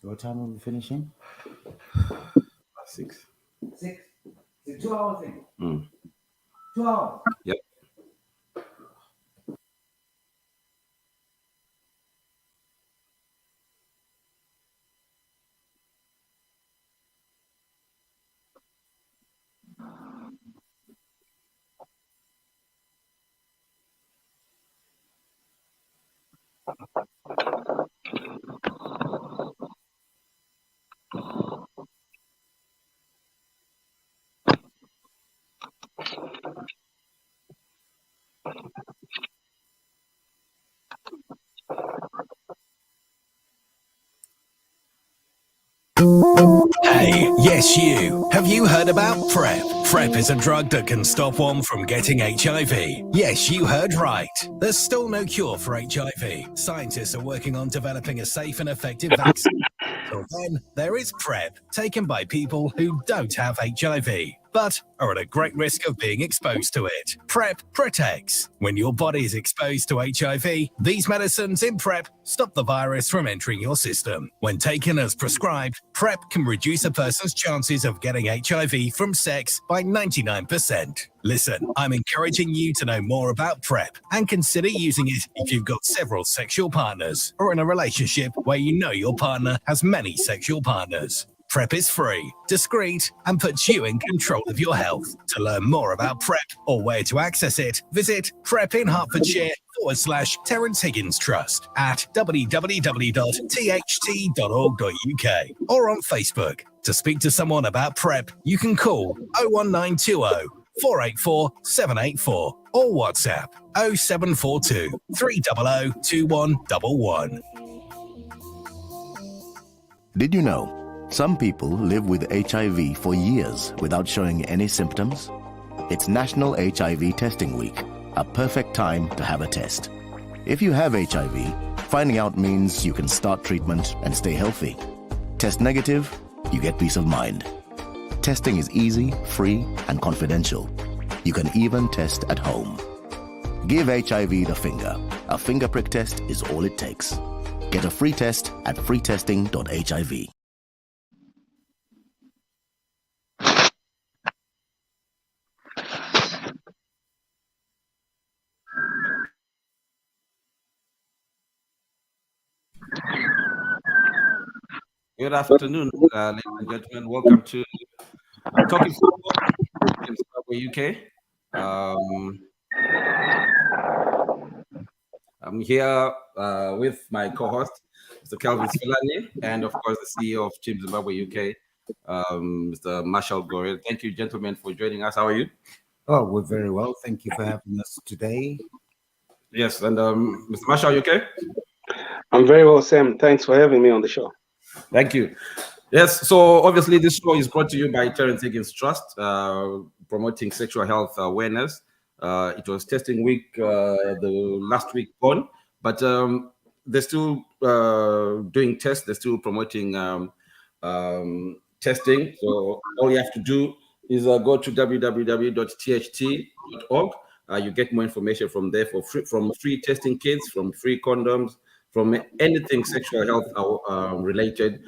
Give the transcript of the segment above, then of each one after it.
What time are we finishing? 6. 6. It's a 2-hour thing. 2 hours. Yep. Hey, yes you. Have you heard about PrEP? PrEP is a drug that can stop one from getting HIV. Yes, you heard right. There's still no cure for HIV. Scientists are working on developing a safe and effective vaccine. Till then, there is PrEP, taken by people who don't have HIV, but are at a great risk of being exposed to it. PrEP protects. When your body is exposed to HIV, these medicines in PrEP stop the virus from entering your system. When taken as prescribed, PrEP can reduce a person's chances of getting HIV from sex by 99%. Listen, I'm encouraging you to know more about PrEP and consider using it if you've got several sexual partners or in a relationship where you know your partner has many sexual partners. PrEP is free, discreet, and puts you in control of your health. To learn more about PrEP or where to access it, visit PrEP in Hertfordshire /Terrence Higgins Trust at www.tht.org.uk or on Facebook. To speak to someone about PrEP, you can call 01920 484 784 or WhatsApp 0742 300 2111. Did you know some people live with HIV for years without showing any symptoms? It's National HIV Testing Week, a perfect time to have a test. If you have HIV, finding out means you can start treatment and stay healthy. Test negative, you get peace of mind. Testing is easy, free, and confidential. You can even test at home. Give HIV the finger. A finger prick test is all it takes. Get a free test at freetesting.hiv. Good afternoon, ladies and gentlemen. Welcome to Talking Football, Team Zimbabwe, UK. I'm here with my co-host, Mr. Kelvin Spilani, and of course the CEO of Team Zimbabwe, UK, Mr. Marshall Gore. Thank you, gentlemen, for joining us. How are you? Oh, we're very well. Thank you for having us today. Yes, and Mr. Marshall, you okay? I'm very well, Sam. Thanks for having me on the show. Thank you. Yes, so obviously this show is brought to you by Terrence Higgins Trust, promoting sexual health awareness. It was testing week the last week gone, but they're still doing tests. They're still promoting testing. So all you have to do is go to www.tht.org. You get more information from there from free testing kits, from free condoms, from anything sexual health related.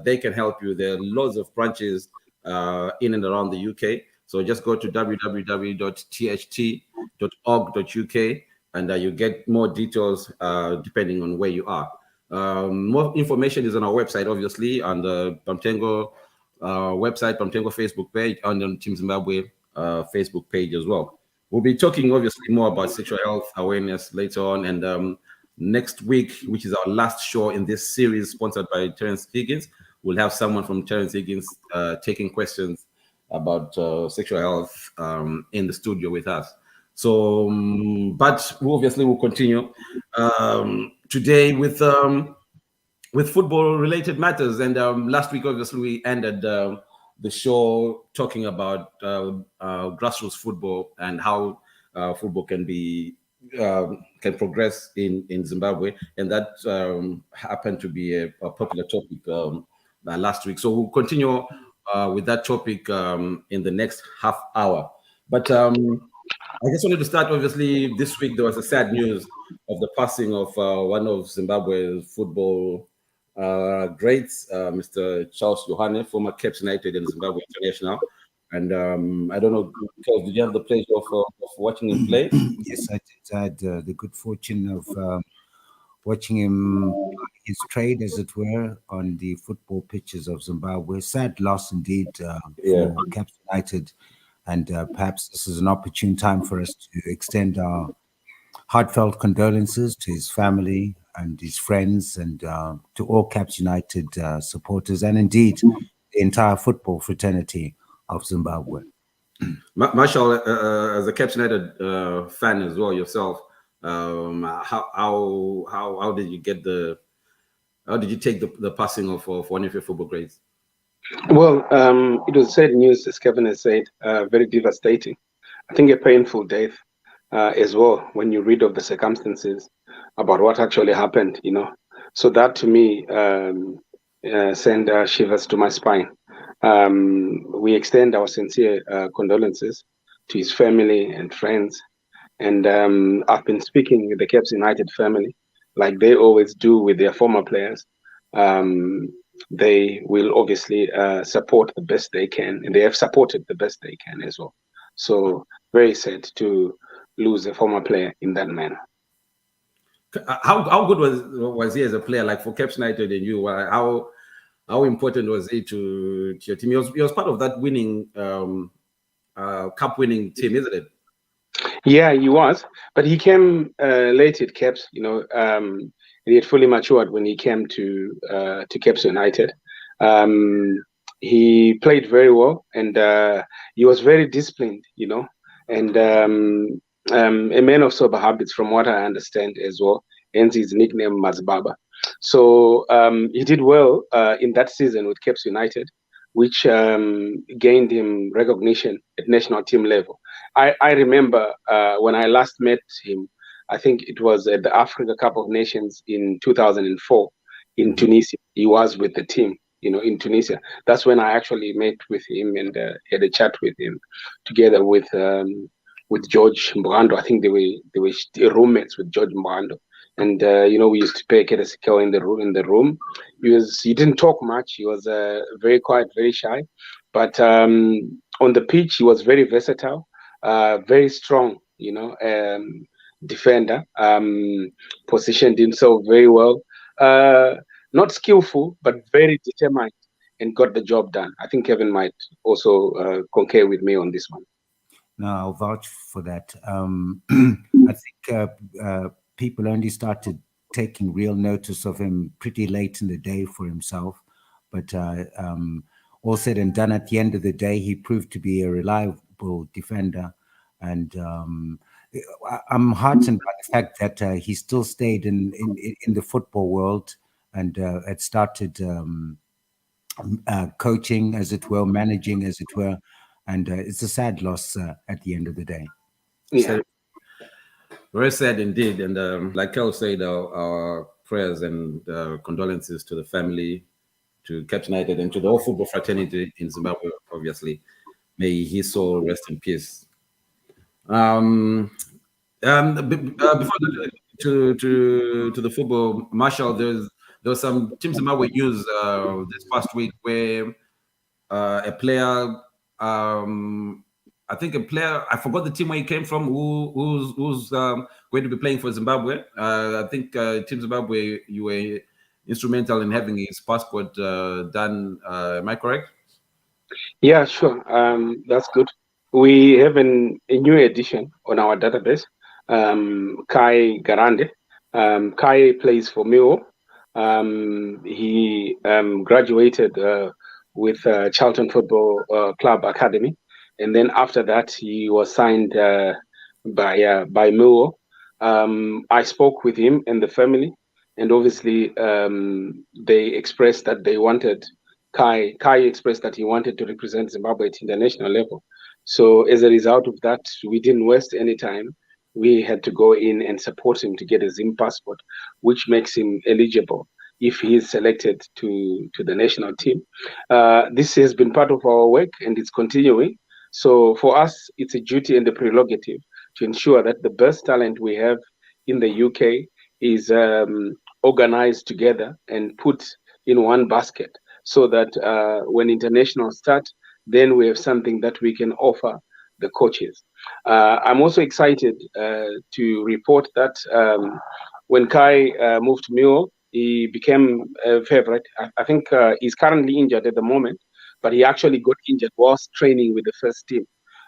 They can help you. There are loads of branches in and around the UK. So just go to www.tht.org.uk and you get more details depending on where you are. More information is on our website, obviously, on the Pamtengo website, Pamtengo Facebook page, and on Team Zimbabwe Facebook page as well. We'll be talking, obviously, more about sexual health awareness later on. And next week, which is our last show in this series sponsored by Terrence Higgins, we'll have someone from Terrence Higgins taking questions about sexual health in the studio with us. So, but we obviously will continue today with football-related matters. And last week, obviously, we ended the show talking about grassroots football and how football can progress in Zimbabwe, and that happened to be a popular topic last week. So we'll continue with that topic in the next half hour. But I just wanted to start. Obviously, this week there was a sad news of the passing of one of Zimbabwe's football greats, Mr. Charles Yohane, former Cape United and Zimbabwe international. And I don't know, Charles, did you have the pleasure of watching him play? Yes, I did. I had the good fortune of watching him his trade, as it were, on the football pitches of Zimbabwe. Sad loss indeed for Cape United. And perhaps this is an opportune time for us to extend our heartfelt condolences to his family and his friends and to all Caps United supporters and indeed the entire football fraternity of Zimbabwe. Marshall, as a Caps United fan as well yourself, how did you get how did you take the passing of one of your football greats? Well, it was sad news, as Kevin has said, very devastating. I think a painful death as well when you read of the circumstances about what actually happened, So that to me sent shivers to my spine. We extend our sincere condolences to his family and friends. And I've been speaking with the Caps United family, like they always do with their former players. They will obviously support the best they can, and they have supported the best they can as well. So very sad to lose a former player in that manner. How good was he as a player? Like for Caps United and you, how important was he to your team? He was part of that winning cup winning team, isn't it? Yeah, he was, but he came late at Caps. He had fully matured when he came to Caps United. He played very well, and he was very disciplined. And a man of sober habits, from what I understand as well. Hence his nickname Mazbaba. So he did well in that season with Caps United, which gained him recognition at national team level. I remember when I last met him, I think it was at the Africa Cup of Nations in 2004 in Tunisia. He was with the team, in Tunisia. That's when I actually met with him and had a chat with him, together with George Mbando. I think they were roommates with George Mbando. And we used to play Kedesiko in the room. He didn't talk much. He was very quiet, very shy. But on the pitch, he was very versatile, very strong. Defender. Positioned himself very well. Not skillful, but very determined, and got the job done. I think Kevin might also concur with me on this one. No, I'll vouch for that. I think people only started taking real notice of him pretty late in the day for himself. But all said and done, at the end of the day, he proved to be a reliable defender. And I'm heartened by the fact that he still stayed in the football world and had started coaching, as it were, managing, as it were. And it's a sad loss at the end of the day. Yeah. Very sad indeed. And like Kel said, our prayers and condolences to the family, to Cape United, and to the whole football fraternity in Zimbabwe, obviously. May his soul rest in peace. Before to the football, Marshall, there was some Team Zimbabwe news this past week where a player, I think a player, I forgot the team where he came from, who's going to be playing for Zimbabwe. I think Team Zimbabwe, you were instrumental in having his passport done. Am I correct? Yeah, sure. That's good. We have a new addition on our database, Kai Garande. Kai plays for Mio. He graduated with Charlton Football Club Academy. And then after that, he was signed by Mio. I spoke with him and the family. And obviously, they expressed that they wanted Kai expressed that he wanted to represent Zimbabwe at international level. So as a result of that, we didn't waste any time. We had to go in and support him to get a Zim passport, which makes him eligible if he is selected to the national team. This has been part of our work and it's continuing. So for us, it's a duty and a prerogative to ensure that the best talent we have in the UK is organized together and put in one basket, so that when internationals start, then we have something that we can offer the coaches. I'm also excited to report that when Kai moved to Mule, he became a favorite. I think he's currently injured at the moment, but he actually got injured whilst training with the first team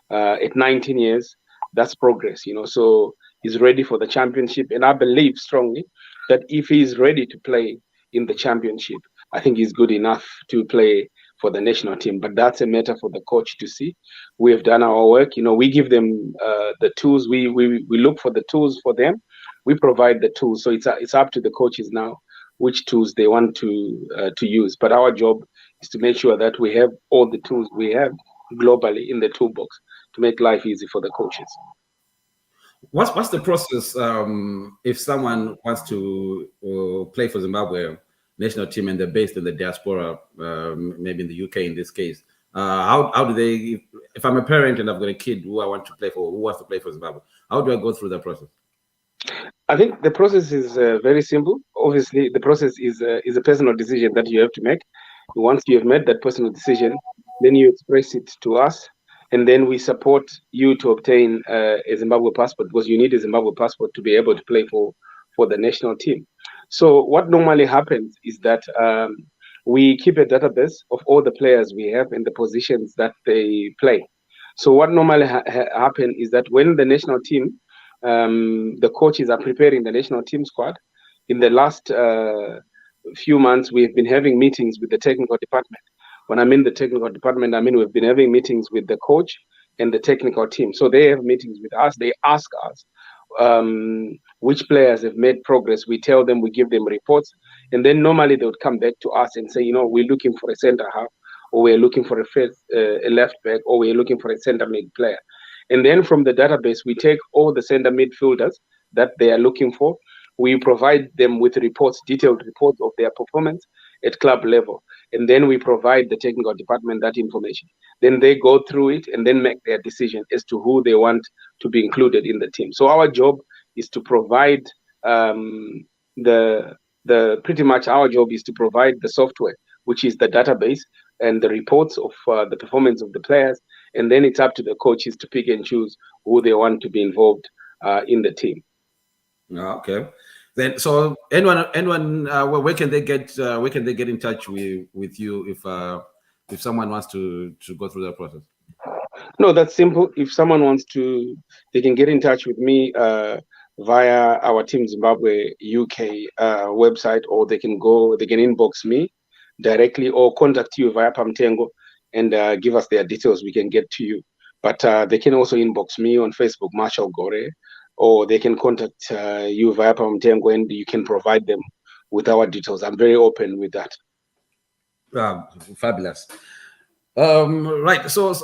at 19 years. That's progress, So he's ready for the championship, and I believe strongly that if he's ready to play in the championship, I think he's good enough to play for the national team. But that's a matter for the coach to see. We have done our work. We give them the tools. We look for the tools for them. We provide the tools. So it's up to the coaches now which tools they want to use. But our job is to make sure that we have all the tools we have globally in the toolbox to make life easy for the coaches. What's the process if someone wants to play for Zimbabwe national team and they're based in the diaspora, maybe in the UK in this case? How do they? If I'm a parent and I've got a kid who wants to play for Zimbabwe, how do I go through that process? I think the process is very simple. Obviously, the process is a personal decision that you have to make. Once you have made that personal decision, then you express it to us, and then we support you to obtain a Zimbabwe passport, because you need a Zimbabwe passport to be able to play for the national team. So what normally happens is that we keep a database of all the players we have and the positions that they play. So what normally happens is that when the national team, the coaches are preparing the national team squad, in the last few months, we've been having meetings with the technical department. When I mean the technical department, I mean we've been having meetings with the coach and the technical team. So they have meetings with us. They ask us which players have made progress. We tell them, we give them reports. And then normally they would come back to us and say, we're looking for a center half, or we're looking for a left back, or we're looking for a center mid player. And then from the database, we take all the center midfielders that they are looking for. We provide them with reports, detailed reports of their performance at club level. And then we provide the technical department that information. Then they go through it and then make their decision as to who they want to be included in the team. So our job is to provide pretty much our job is to provide the software, which is the database and the reports of the performance of the players. And then it's up to the coaches to pick and choose who they want to be involved in the team. Okay. Then, so anyone, where can they get in touch with you if someone wants to go through that process? No, that's simple. If someone wants to, they can get in touch with me via our Team Zimbabwe UK website, or they can inbox me directly, or contact you via Pamtengo and give us their details. We can get to you. But they can also inbox me on Facebook, Marshall Gore, or they can contact you via Pamtengo, and you can provide them with our details. I'm very open with that. Fabulous. Right. So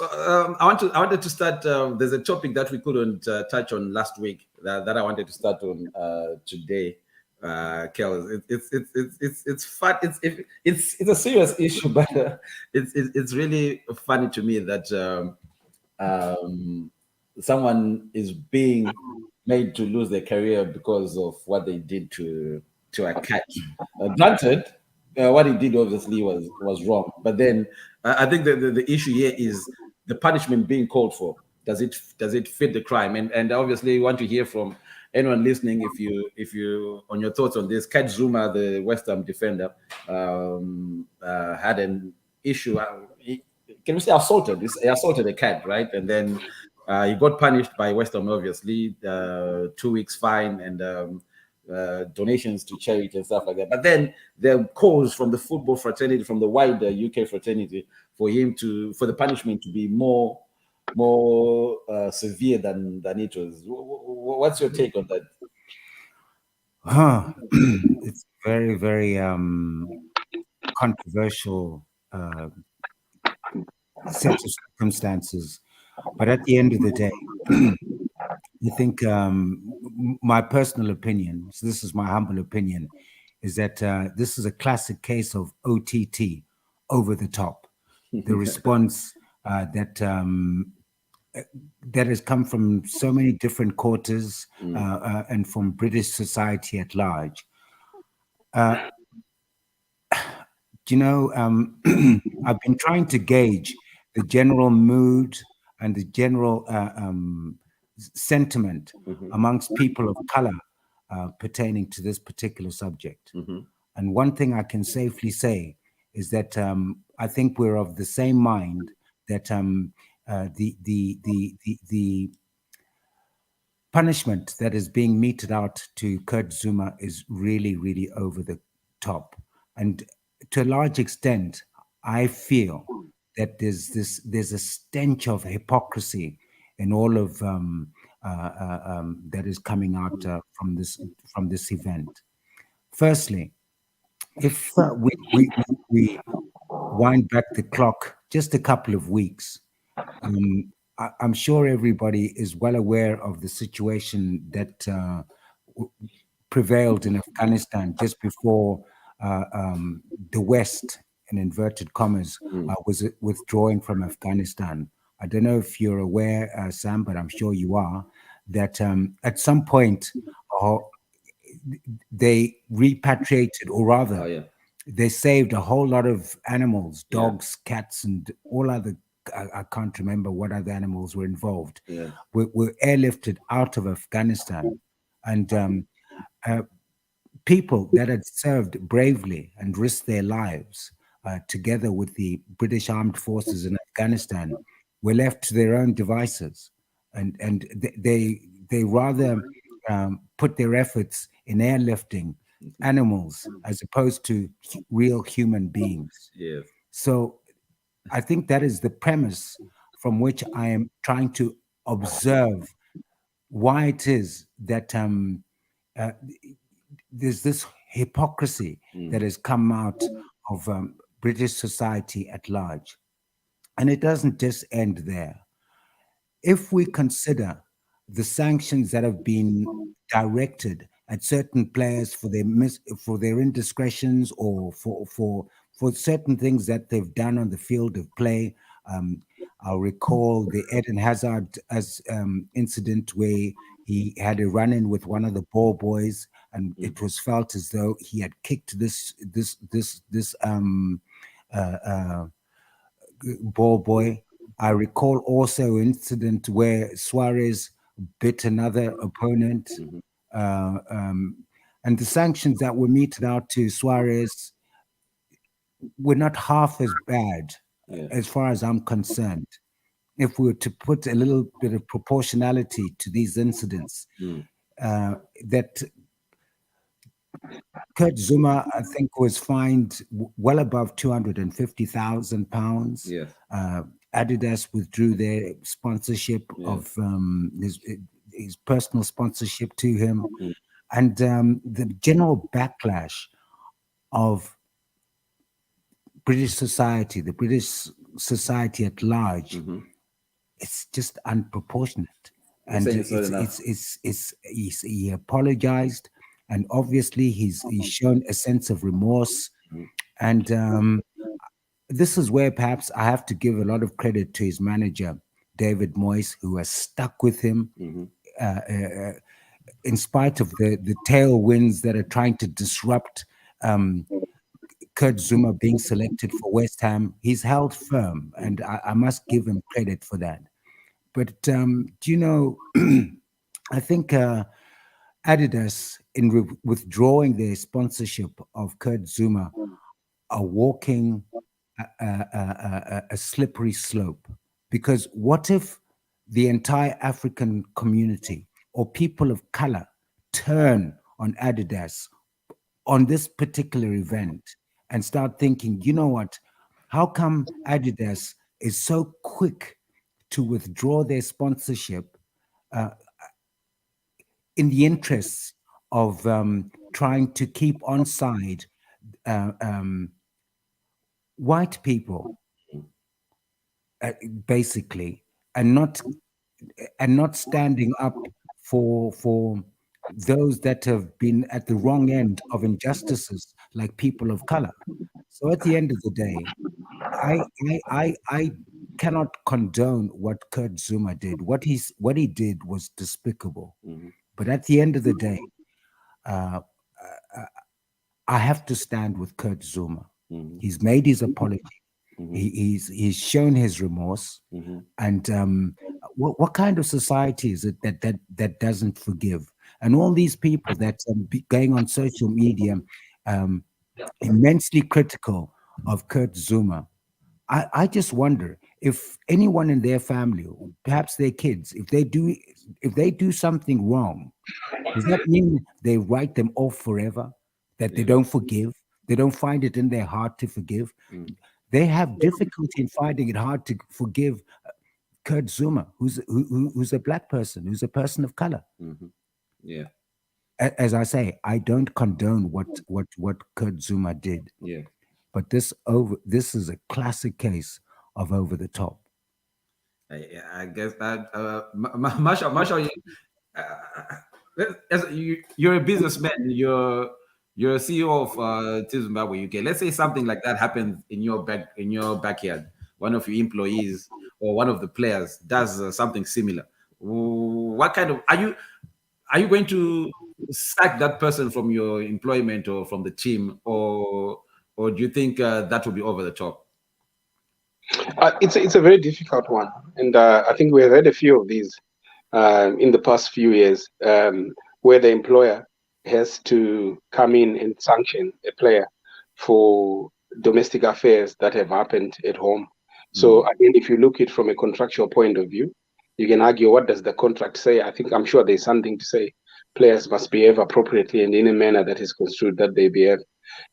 I wanted to start. There's a topic that we couldn't touch on last week that I wanted to start on today. Kel, it's fun. It's a serious issue, but it's really funny to me that someone is being made to lose their career because of what they did to a cat. Granted, what he did obviously was wrong, but then I think the issue here is the punishment being called for. Does it fit the crime? And obviously, we want to hear from anyone listening if you on your thoughts on this. Kat Zuma, the West Ham defender, had an issue. Can we say assaulted? He assaulted a cat, right? And then he got punished by West Ham, obviously, 2 weeks fine and donations to charity and stuff like that. But then there are calls from the football fraternity, from the wider UK fraternity, for the punishment to be more severe than it was. What's your take on that? It's very, very controversial set of circumstances. But at the end of the day, I think my personal opinion, so this is my humble opinion, is that this is a classic case of OTT, over the top. The response that has come from so many different quarters and from British society at large. I've been trying to gauge the general mood and the general sentiment amongst people of color pertaining to this particular subject. And one thing I can safely say is that I think we're of the same mind that the punishment that is being meted out to Kurt Zuma is really, really over the top. And to a large extent, I feel that there's a stench of hypocrisy in all of that is coming out from this event. Firstly, if we wind back the clock just a couple of weeks, I'm sure everybody is well aware of the situation that prevailed in Afghanistan just before the West, in inverted commas, was withdrawing from Afghanistan. I don't know if you're aware, Sam, but I'm sure you are, that at some point they repatriated, or rather, they saved a whole lot of animals, dogs, cats, and all other, I can't remember what other animals were involved, were airlifted out of Afghanistan. And people that had served bravely and risked their lives together with the British Armed Forces in Afghanistan were left to their own devices. And they rather put their efforts in airlifting animals as opposed to real human beings. Yes. So I think that is the premise from which I am trying to observe why it is that there's this hypocrisy that has come out of British society at large. And it doesn't just end there. If we consider the sanctions that have been directed at certain players for their indiscretions or for certain things that they've done on the field of play, I'll recall the Eden Hazard incident where he had a run-in with one of the ball boys, and it was felt as though he had kicked this ball boy. I recall also an incident where Suarez bit another opponent, and the sanctions that were meted out to Suarez were not half as bad as far as I'm concerned. If we were to put a little bit of proportionality to these incidents, that Kurt Zuma, I think, was fined well above £250,000. Yes. Adidas withdrew their sponsorship of his personal sponsorship to him, and the general backlash of British society, the British society at large, it's just unproportionate. And he apologized, and obviously he's shown a sense of remorse. And this is where perhaps I have to give a lot of credit to his manager, David Moyes, who has stuck with him in spite of the tailwinds that are trying to disrupt Kurt Zuma being selected for West Ham. He's held firm, and I must give him credit for that. But do you know, I think Adidas, in withdrawing their sponsorship of Kurt Zuma, are walking a slippery slope. Because what if the entire African community or people of color turn on Adidas on this particular event and start thinking, you know what, how come Adidas is so quick to withdraw their sponsorship in the interests of trying to keep on side white people, basically, and not standing up for those that have been at the wrong end of injustices, like people of color. So at the end of the day, I cannot condone what Kurt Zuma did. What he did was despicable. But at the end of the day, uh, I have to stand with Kurt Zuma. He's made his apology. He's shown his remorse. And what kind of society is it that doesn't forgive? And all these people that going on social media, immensely critical of Kurt Zuma. I just wonder if anyone in their family, or perhaps their kids, if they do something wrong, does that mean they write them off forever? That they don't forgive? They don't find it in their heart to forgive? They have difficulty in finding it hard to forgive Kurt Zuma, who's a black person, who's a person of color. Yeah. As I say, I don't condone what Kurt Zuma did. Yeah. But this is a classic case of over the top. I guess that Marshall, you're a businessman. You're a CEO of Team Zimbabwe UK. Let's say something like that happens in your backyard. One of your employees or one of the players does something similar. What kind of are you going to sack that person from your employment or from the team, or do you think that will be over the top? It's a very difficult one, and I think we have had a few of these in the past few years, where the employer has to come in and sanction a player for domestic affairs that have happened at home. So again, if you look at it from a contractual point of view, you can argue, what does the contract say? I'm sure there's something to say. Players must behave appropriately and in a manner that is construed that they behave.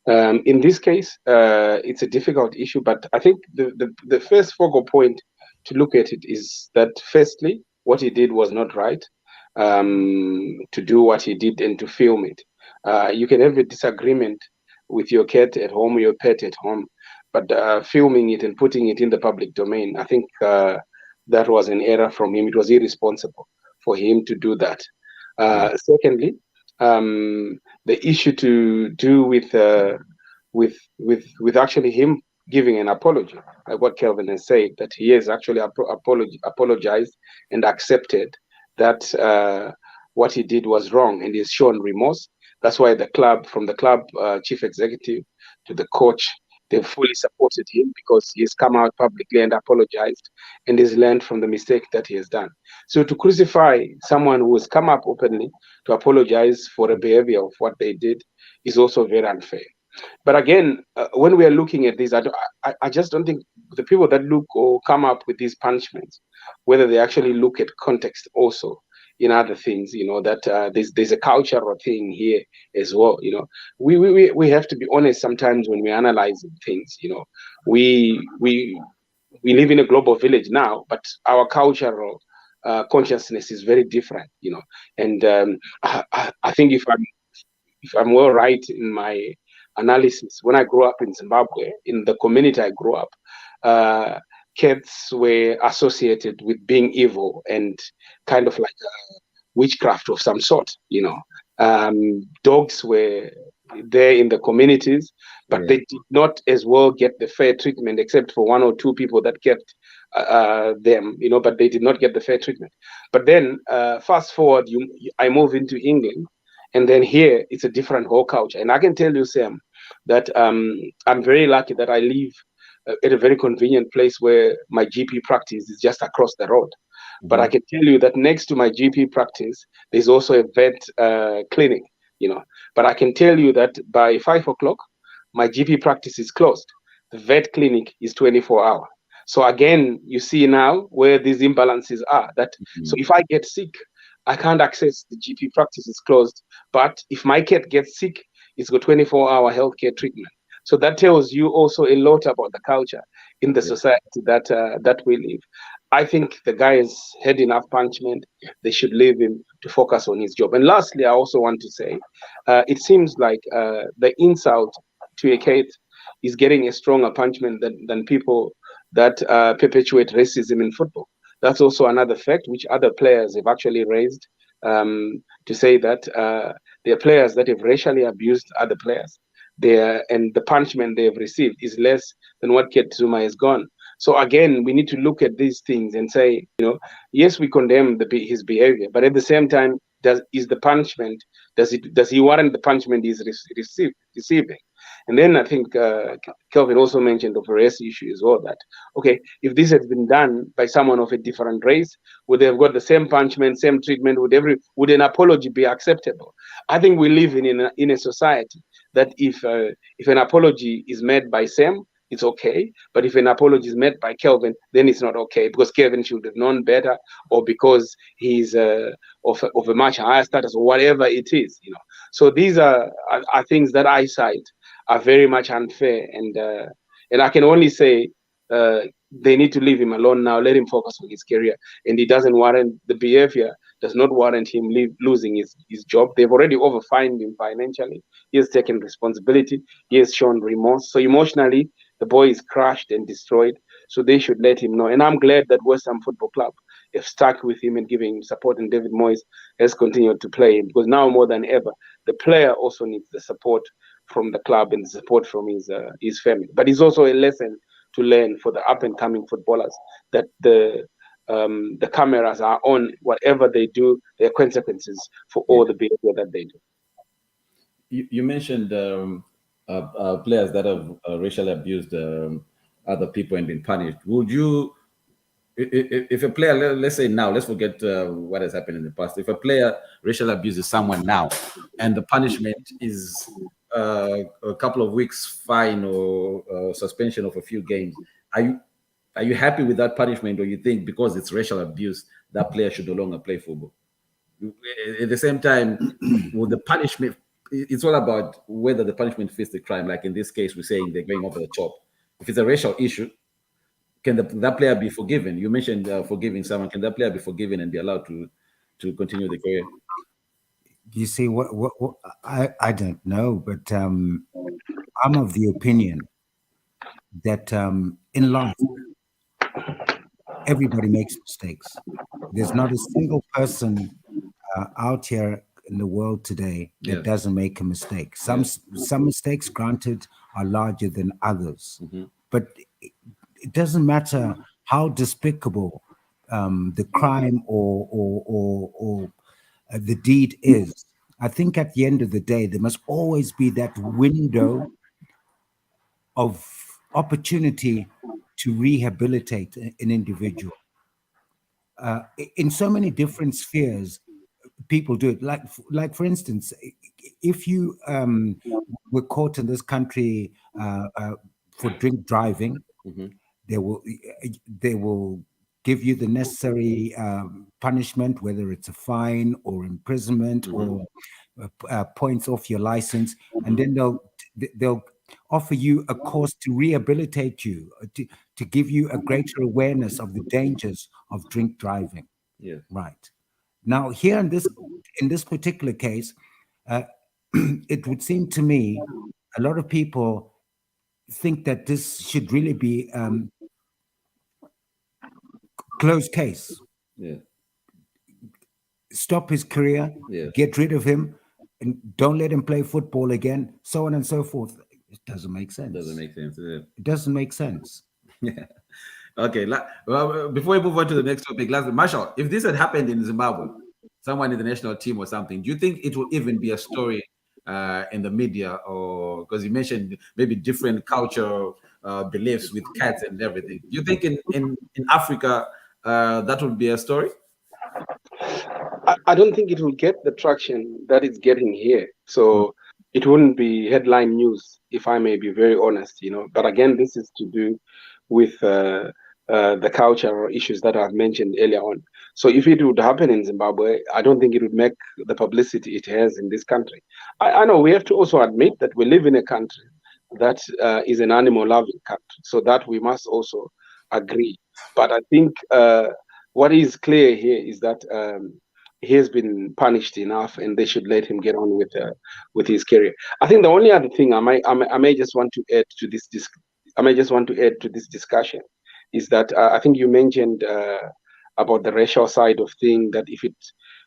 In this case, it's a difficult issue, but I think the first focal point to look at it is that, firstly, what he did was not right, to do what he did and to film it. You can have a disagreement with your cat at home, your pet at home, but filming it and putting it in the public domain, I think that was an error from him. It was irresponsible for him to do that. Secondly, the issue to do with actually him giving an apology, like what Kelvin has said, that he has actually apologized and accepted that what he did was wrong, and he's shown remorse. That's why the club, from the club chief executive to the coach, they've fully supported him, because he's come out publicly and apologized and has learned from the mistake that he has done. So to crucify someone who has come up openly to apologize for a behavior of what they did is also very unfair. But again, when we are looking at this, I just don't think the people that look or come up with these punishments, whether they actually look at context also in other things, that there's a cultural thing here as well. We have to be honest sometimes when we analyze things. We live in a global village now, but our cultural consciousness is very different. And I think if I'm well right in my analysis, when I grew up in Zimbabwe, in the community I grew up, cats were associated with being evil and kind of like witchcraft of some sort. Dogs were there in the communities, but they did not as well get the fair treatment, except for one or two people that kept them, but they did not get the fair treatment. But then fast forward, I move into England, and then here it's a different whole culture. And I can tell you, Sam, that I'm very lucky that I live at a very convenient place where my GP practice is just across the road. But I can tell you that next to my GP practice, there's also a vet clinic, But I can tell you that by 5 o'clock, my GP practice is closed. The vet clinic is 24 hours. So again, you see now where these imbalances are. So if I get sick, I can't access the GP practice, is closed. But if my cat gets sick, it's got 24-hour healthcare treatment. So that tells you also a lot about the culture in the society that we live. I think the guy has had enough punishment. They should leave him to focus on his job. And lastly, I also want to say, it seems like the insult to a cat is getting a stronger punishment than people that perpetuate racism in football. That's also another fact which other players have actually raised, to say that there are players that have racially abused other players. And the punishment they have received is less than what Kate Zuma has gone. So again, we need to look at these things and say, yes, we condemn his behavior, but at the same time, does he warrant the punishment he's receiving? And then I think Kelvin also mentioned the race issue as well, that, okay, if this had been done by someone of a different race, would they have got the same punishment, same treatment? Would an apology be acceptable? I think we live in a society that if an apology is made by Sam, it's okay. But if an apology is made by Kelvin, then it's not okay, because Kelvin should have known better, or because he's of a much higher status, or whatever it is. So these are things that I cite are very much unfair, and I can only say they need to leave him alone now. Let him focus on his career, and the behavior does not warrant him losing his job. They've already overfined him financially. He has taken responsibility. He has shown remorse. So emotionally, the boy is crushed and destroyed. So they should let him know. And I'm glad that West Ham Football Club have stuck with him and giving him support, and David Moyes has continued to play him, because now more than ever, the player also needs the support from the club and the support from his family. But it's also a lesson to learn for the up and coming footballers, that the cameras are on. Whatever they do, there are consequences for all the behavior that they do. You mentioned players that have racially abused other people and been punished. Would you, if a player, let's say now, let's forget what has happened in the past. If a player racially abuses someone now, and the punishment is a couple of weeks fine or suspension of a few games, are you happy with that punishment, or you think because it's racial abuse that player should no longer play football? At the same time, with the punishment, it's all about whether the punishment fits the crime. Like in this case, we're saying they're going over the top. If it's a racial issue, can that player be forgiven? You mentioned forgiving someone. Can that player be forgiven and be allowed to continue the career? You see, what I don't know, but I'm of the opinion that in life, everybody makes mistakes. There's not a single person out here in the world today that doesn't make a mistake. Some mistakes, granted, are larger than others, but it doesn't matter how despicable the crime or the deed is. I think at the end of the day, there must always be that window of opportunity to rehabilitate an individual. In so many different spheres, people do it. Like for instance, if you were caught in this country for drink driving, they will give you the necessary punishment, whether it's a fine or imprisonment or points off your license, and then they'll offer you a course to rehabilitate you, to give you a greater awareness of the dangers of drink driving. Yeah. Right. Now, here in this particular case, it would seem to me a lot of people think that this should really be closed case. Yeah. Stop his career, get rid of him, and don't let him play football again, so on and so forth. It doesn't make sense. It doesn't make sense. Yeah. Okay. Well, before we move on to the next topic, Marshall, if this had happened in Zimbabwe, someone in the national team or something, do you think it will even be a story in the media? Or because you mentioned maybe different cultural beliefs with cats and everything. Do you think in Africa that would be a story? I don't think it will get the traction that it's getting here. So it wouldn't be headline news, if I may be very honest, But again, this is to do with the cultural issues that I've mentioned earlier on. So if it would happen in Zimbabwe, I don't think it would make the publicity it has in this country. I know we have to also admit that we live in a country that is an animal-loving country, so that we must also agree. But I think what is clear here is that he has been punished enough, and they should let him get on with his career. I think the only other thing I may just want to add to this discussion is that I think you mentioned about the racial side of things, that if it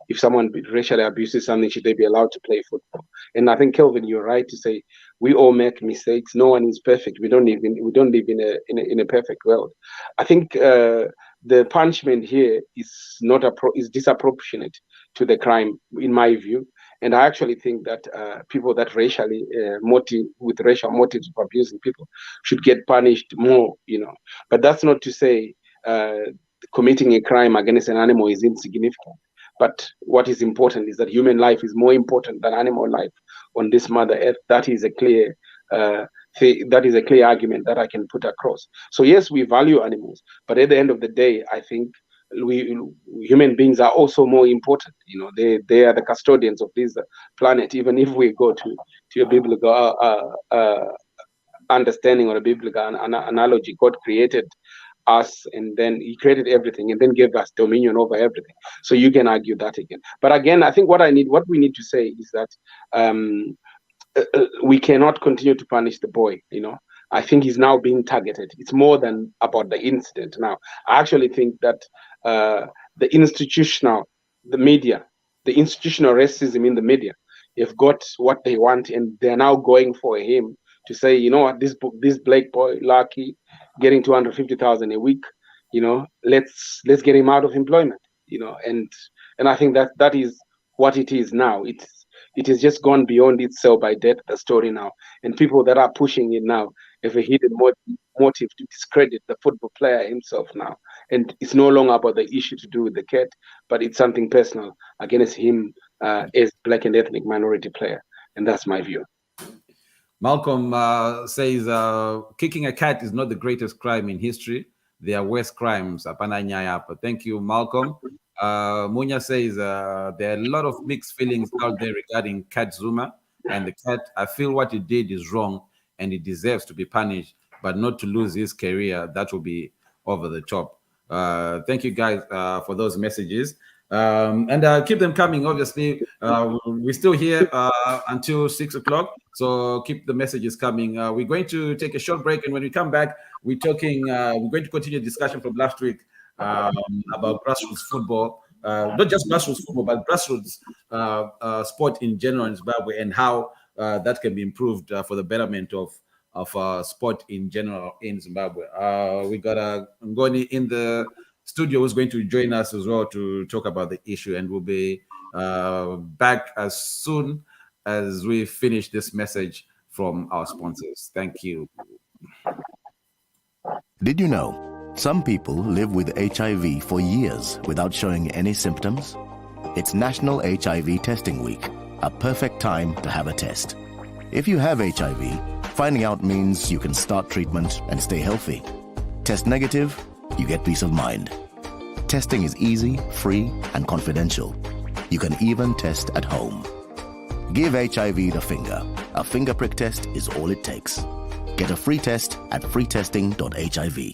if someone racially abuses something, should they be allowed to play football? And I think, Kelvin, you're right to say we all make mistakes. No one is perfect. We don't live in a perfect world. I think the punishment here is not is disproportionate to the crime, in my view. And I actually think that people that racially with racial motives of abusing people should get punished more, But that's not to say committing a crime against an animal is insignificant. But what is important is that human life is more important than animal life on this Mother Earth. That is a clear argument that I can put across. So yes, we value animals, but at the end of the day, I think human beings are also more important. They are the custodians of this planet. Even if we go to a biblical understanding or a biblical analogy, God created us, and then he created everything and then gave us dominion over everything. So you can argue that again. But again, I think what we need to say is that we cannot continue to punish the boy. I think he's now being targeted. It's more than about the incident now. I actually think that the institutional racism in the media, they've got what they want, and they're now going for him to say, you know what, this black boy, Lucky, getting 250,000 a week, let's get him out of employment, and I think that is what it is now. It has just gone beyond its sell by death, the story now, and people that are pushing it now have a hidden motive to discredit the football player himself now, and it's no longer about the issue to do with the cat, but it's something personal against him as black and ethnic minority player, and that's my view. Malcolm says kicking a cat is not the greatest crime in history. There are worse crimes. Thank you, Malcolm. Munya says there are a lot of mixed feelings out there regarding Cat Zuma and the cat. I feel what he did is wrong and he deserves to be punished, but not to lose his career. That will be over the top. Thank you guys for those messages. And keep them coming. Obviously, we're still here until 6 o'clock, so keep the messages coming. We're going to take a short break, and when we come back, we're going to continue the discussion from last week about grassroots football, not just grassroots football, but grassroots sport in general in Zimbabwe, and how that can be improved for the betterment of sport in general in Zimbabwe. We got Ngoni in the studio who's going to join us as well to talk about the issue, and we'll be back as soon as we finish this message from our sponsors. Thank you. Did you know some people live with HIV for years without showing any symptoms? It's National HIV Testing Week, a perfect time to have a test. If you have HIV, finding out means you can start treatment and stay healthy. Test negative, you get peace of mind. Testing is easy, free, and confidential. You can even test at home. Give HIV the finger. A finger prick test is all it takes. Get a free test at freetesting.hiv.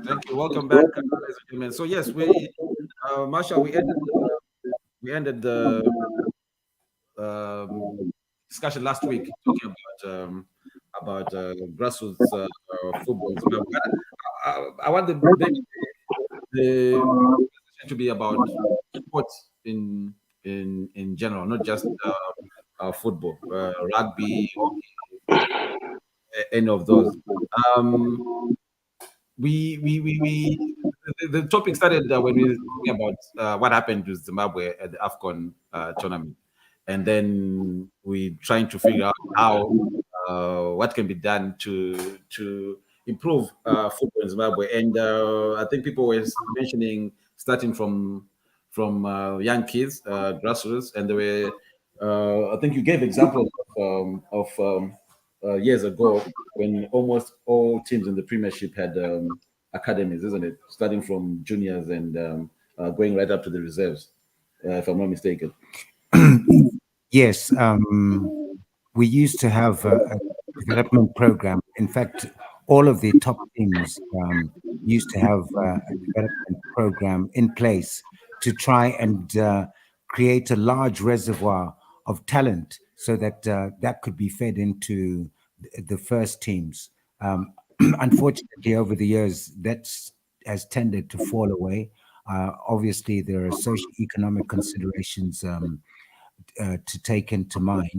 Thank you. Welcome back, ladies and gentlemen. So yes, Marsha, we ended the discussion last week talking about grassroots football. I want the discussion to be about sports in general, not just football, rugby, hockey, any of those. The topic started when we were talking about what happened to Zimbabwe at the AFCON tournament, and then we trying to figure out how what can be done to improve football in Zimbabwe. And I think people were mentioning starting from young kids, grassroots, and there were I think you gave examples of years ago when almost all teams in the Premiership had academies, isn't it? Starting from juniors and going right up to the reserves, if I'm not mistaken. Yes, we used to have a development program. In fact, all of the top teams used to have a development program in place to try and create a large reservoir of talent so that that could be fed into the first teams. unfortunately, over the years, has tended to fall away. Obviously, there are socio-economic considerations to take into mind,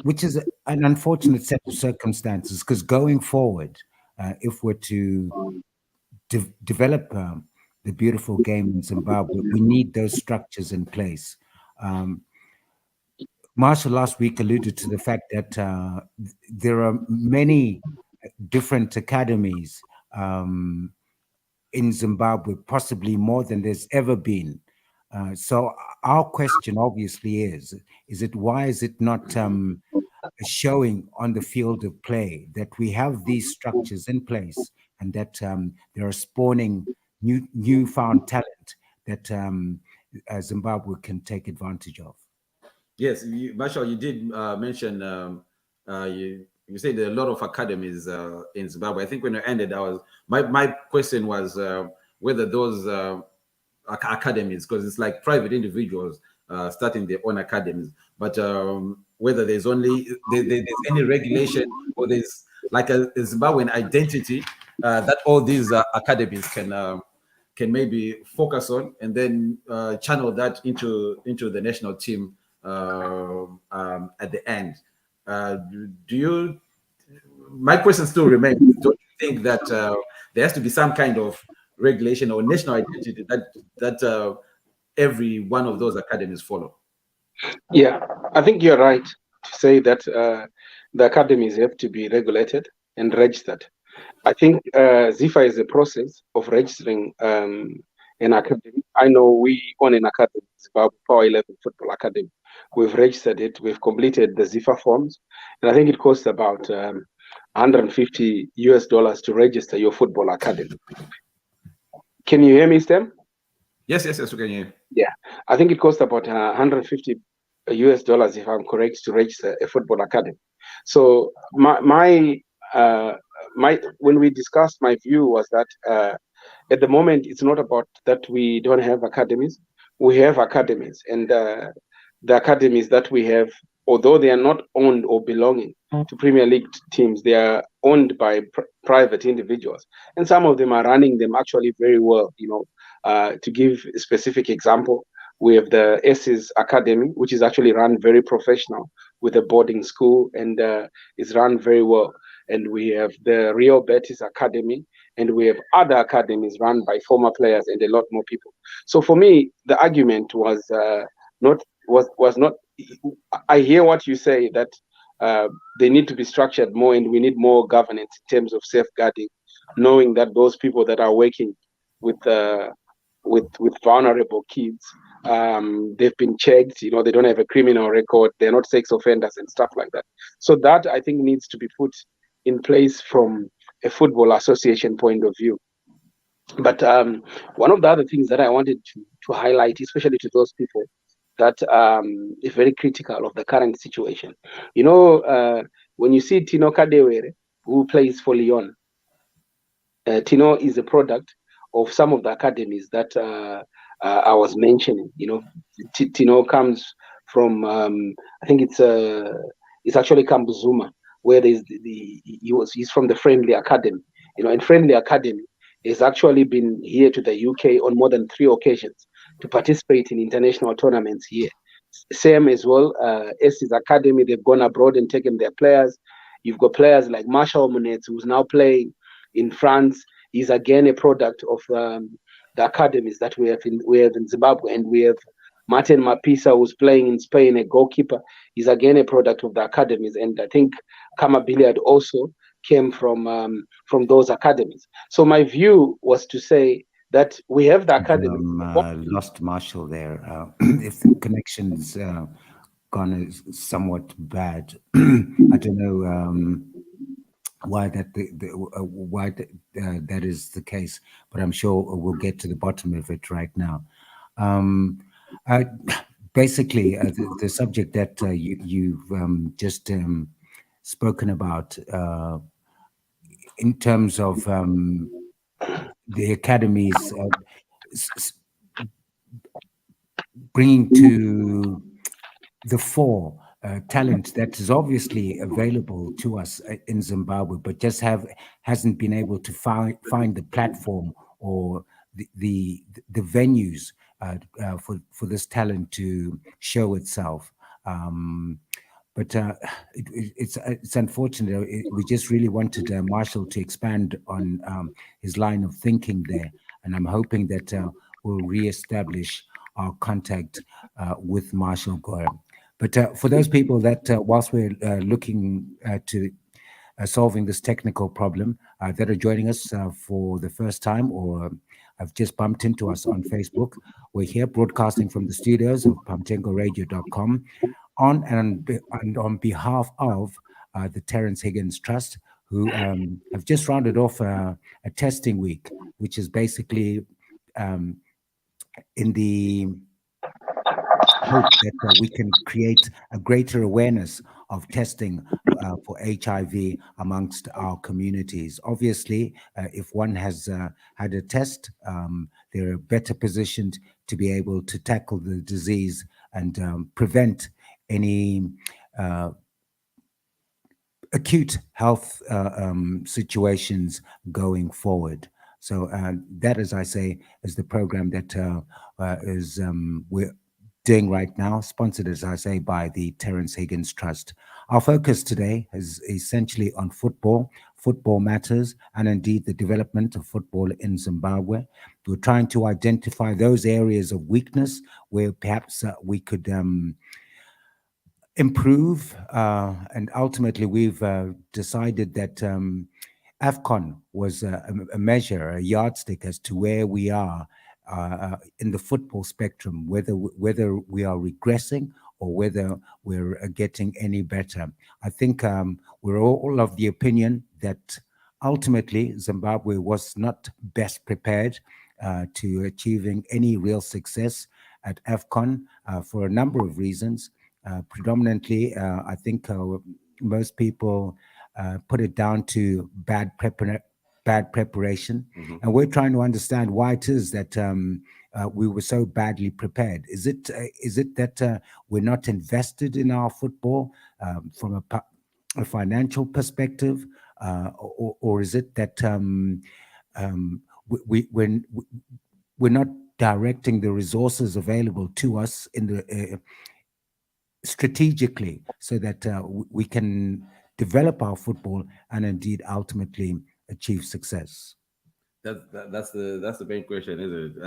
which is an unfortunate set of circumstances, because going forward, if we're to develop the beautiful game in Zimbabwe, we need those structures in place. Marshall last week alluded to the fact that there are many different academies in Zimbabwe, possibly more than there's ever been. So our question obviously is it why is it not showing on the field of play that we have these structures in place, and that there are spawning newfound talent that Zimbabwe can take advantage of? Yes, Marshall, you did mention you said there are a lot of academies in Zimbabwe. I think when I ended, my question was whether those academies, because it's like private individuals starting their own academies, but whether there's any regulation, or there's like a Zimbabwean identity that all these academies can maybe focus on, and then channel that into the national team at the end. My question still remains, don't you think that there has to be some kind of regulation or national identity that every one of those academies follow? Yeah, I think you're right to say that the academies have to be regulated and registered. I think ZIFA is a process of registering an academy. I know we own an academy, Zimbabwe Power 11 Football Academy. We've registered it. We've completed the ZIFA forms, and I think it costs about $150 to register your football academy. Can you hear me, Stem? Yes, we can hear you. Yeah, I think it costs about $150 if I'm correct, to register a football academy. So my when we discussed, my view was that at the moment it's not about that we don't have academies. We have academies, and the academies that we have, although they are not owned or belonging to Premier League teams, they are owned by private individuals, and some of them are running them actually very well. To give a specific example, we have the S's Academy, which is actually run very professional with a boarding school, and is run very well. And we have the Rio Betis Academy, and we have other academies run by former players and a lot more people. So for me, the argument was not. I hear what you say, that they need to be structured more, and we need more governance in terms of safeguarding, knowing that those people that are working with vulnerable kids, they've been checked. They don't have a criminal record. They're not sex offenders and stuff like that. So that, I think, needs to be put in place from a football association point of view. But one of the other things that I wanted to highlight, especially to those people that is very critical of the current situation. When you see Tino Kadewere, who plays for Lyon, Tino is a product of some of the academies that I was mentioning. Tino comes from I think it's actually Kambuzuma, where he's from the Friendly Academy. And Friendly Academy has actually been here to the UK on more than 3 occasions to participate in international tournaments here. Same as well, S's Academy, they've gone abroad and taken their players. You've got players like Marshall Munetz, who's now playing in France. He's again a product of the academies that we have in Zimbabwe, and we have Martin Mapisa, who's playing in Spain, a goalkeeper. He's again a product of the academies, and I think Kama Billiard also came from those academies. So my view was to say that we have the academy. Lost Marshall there. If the connection's gone somewhat bad, I don't know why that is the case, but I'm sure we'll get to the bottom of it right now. Basically, the subject that you've just spoken about in terms of the academies bringing to the fore talent that is obviously available to us in Zimbabwe, but just hasn't been able to find the platform or the venues for this talent to show itself. But it's unfortunate. We just really wanted Marshall to expand on his line of thinking there, and I'm hoping that we'll reestablish our contact with Marshall Gore. But for those people that, whilst we're looking to solving this technical problem, that are joining us for the first time or have just bumped into us on Facebook, we're here broadcasting from the studios of PamtengoRadio.com on behalf of the Terrence Higgins Trust, who have just rounded off a testing week, which is basically in the hope that we can create a greater awareness of testing for HIV amongst our communities. Obviously, if one has had a test, they're better positioned to be able to tackle the disease and prevent any acute health situations going forward. So that, as I say, is the program that we're doing right now, sponsored, as I say, by the Terrence Higgins Trust. Our focus today is essentially on football matters, and indeed the development of football in Zimbabwe. We're trying to identify those areas of weakness where perhaps we could improve, and ultimately we've decided that AFCON was a measure, a yardstick as to where we are in the football spectrum, whether we are regressing or whether we're getting any better. I think we're all of the opinion that ultimately Zimbabwe was not best prepared to achieving any real success at AFCON for a number of reasons. Predominantly, I think most people put it down to bad preparation, and we're trying to understand why it is that we were so badly prepared. Is it that we're not invested in our football from a financial perspective, or is it that we're not directing the resources available to us in the strategically so that we can develop our football and indeed ultimately achieve success? That's the main question, isn't it?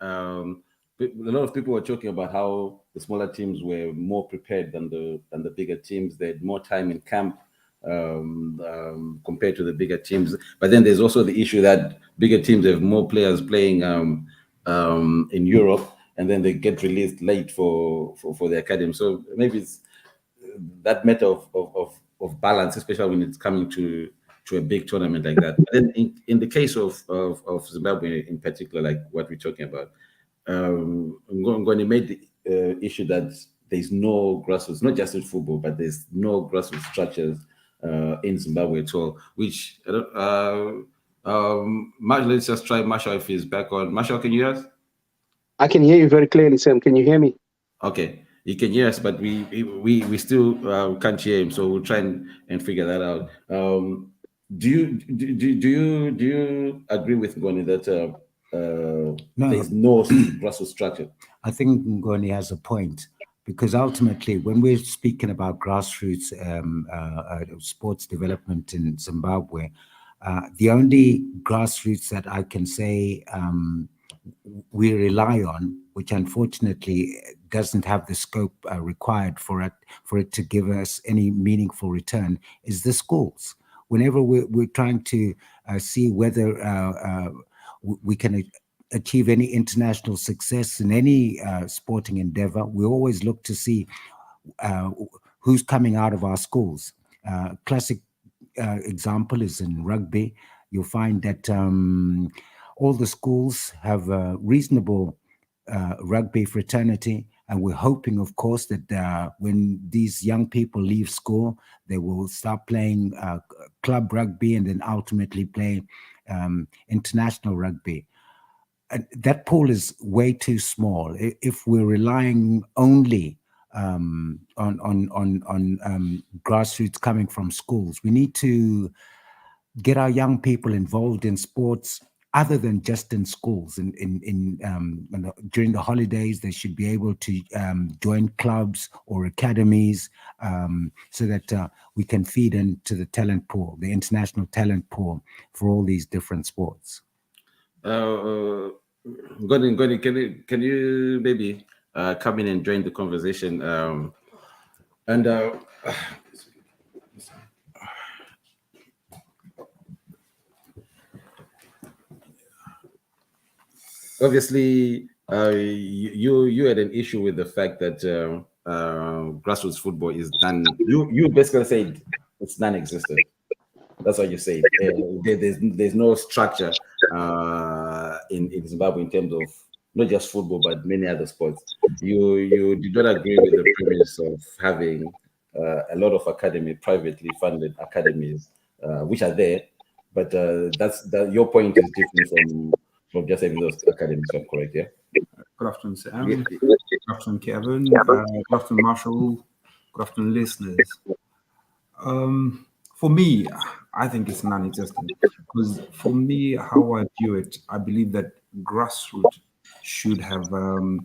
A lot of people were talking about how the smaller teams were more prepared than the bigger teams. They had more time in camp compared to the bigger teams. But then there's also the issue that bigger teams have more players playing in Europe, and then they get released late for the academy. So maybe it's that matter of balance, especially when it's coming to a big tournament like that. But then in the case of Zimbabwe in particular, like what we're talking about, Ngoni made the issue that there's no grassroots, not just in football, but there's no grassroots structures in Zimbabwe at all, which let's just try Marshall if he's back on. Marshall, can you hear us? I can hear you very clearly, Sam. Can you hear me? Okay, you can hear us, but we still can't hear him. So we'll try and figure that out. Do you agree with Ngoni that there's no grassroots structure? I think Ngoni has a point, because ultimately, when we're speaking about grassroots sports development in Zimbabwe, the only grassroots that I can say we rely on, which unfortunately doesn't have the scope required for it to give us any meaningful return, is the schools. Whenever we're trying to see whether we can achieve any international success in any sporting endeavor, we always look to see who's coming out of our schools. Classic example is in rugby. You'll find that all the schools have a reasonable rugby fraternity, and we're hoping, of course, that when these young people leave school, they will start playing club rugby and then ultimately play international rugby. And that pool is way too small. If we're relying only grassroots coming from schools. We need to get our young people involved in sports other than just in schools. During the holidays, they should be able to join clubs or academies so that we can feed into the talent pool, the international talent pool for all these different sports. Gordon, can you maybe come in and join the conversation? Obviously, you had an issue with the fact that grassroots football is done. You basically said it's non-existent. That's what you say. There's no structure in Zimbabwe in terms of not just football but many other sports. You did not agree with the premise of having a lot of privately funded academies, which are there, but your point is different from just having those academies. I'm correct, yeah? Good afternoon, Sam. Good afternoon, Kevin. Good afternoon, Marshall. Good afternoon, listeners. For me, I think it's non-existent because for me, how I view it, I believe that grassroots should have, how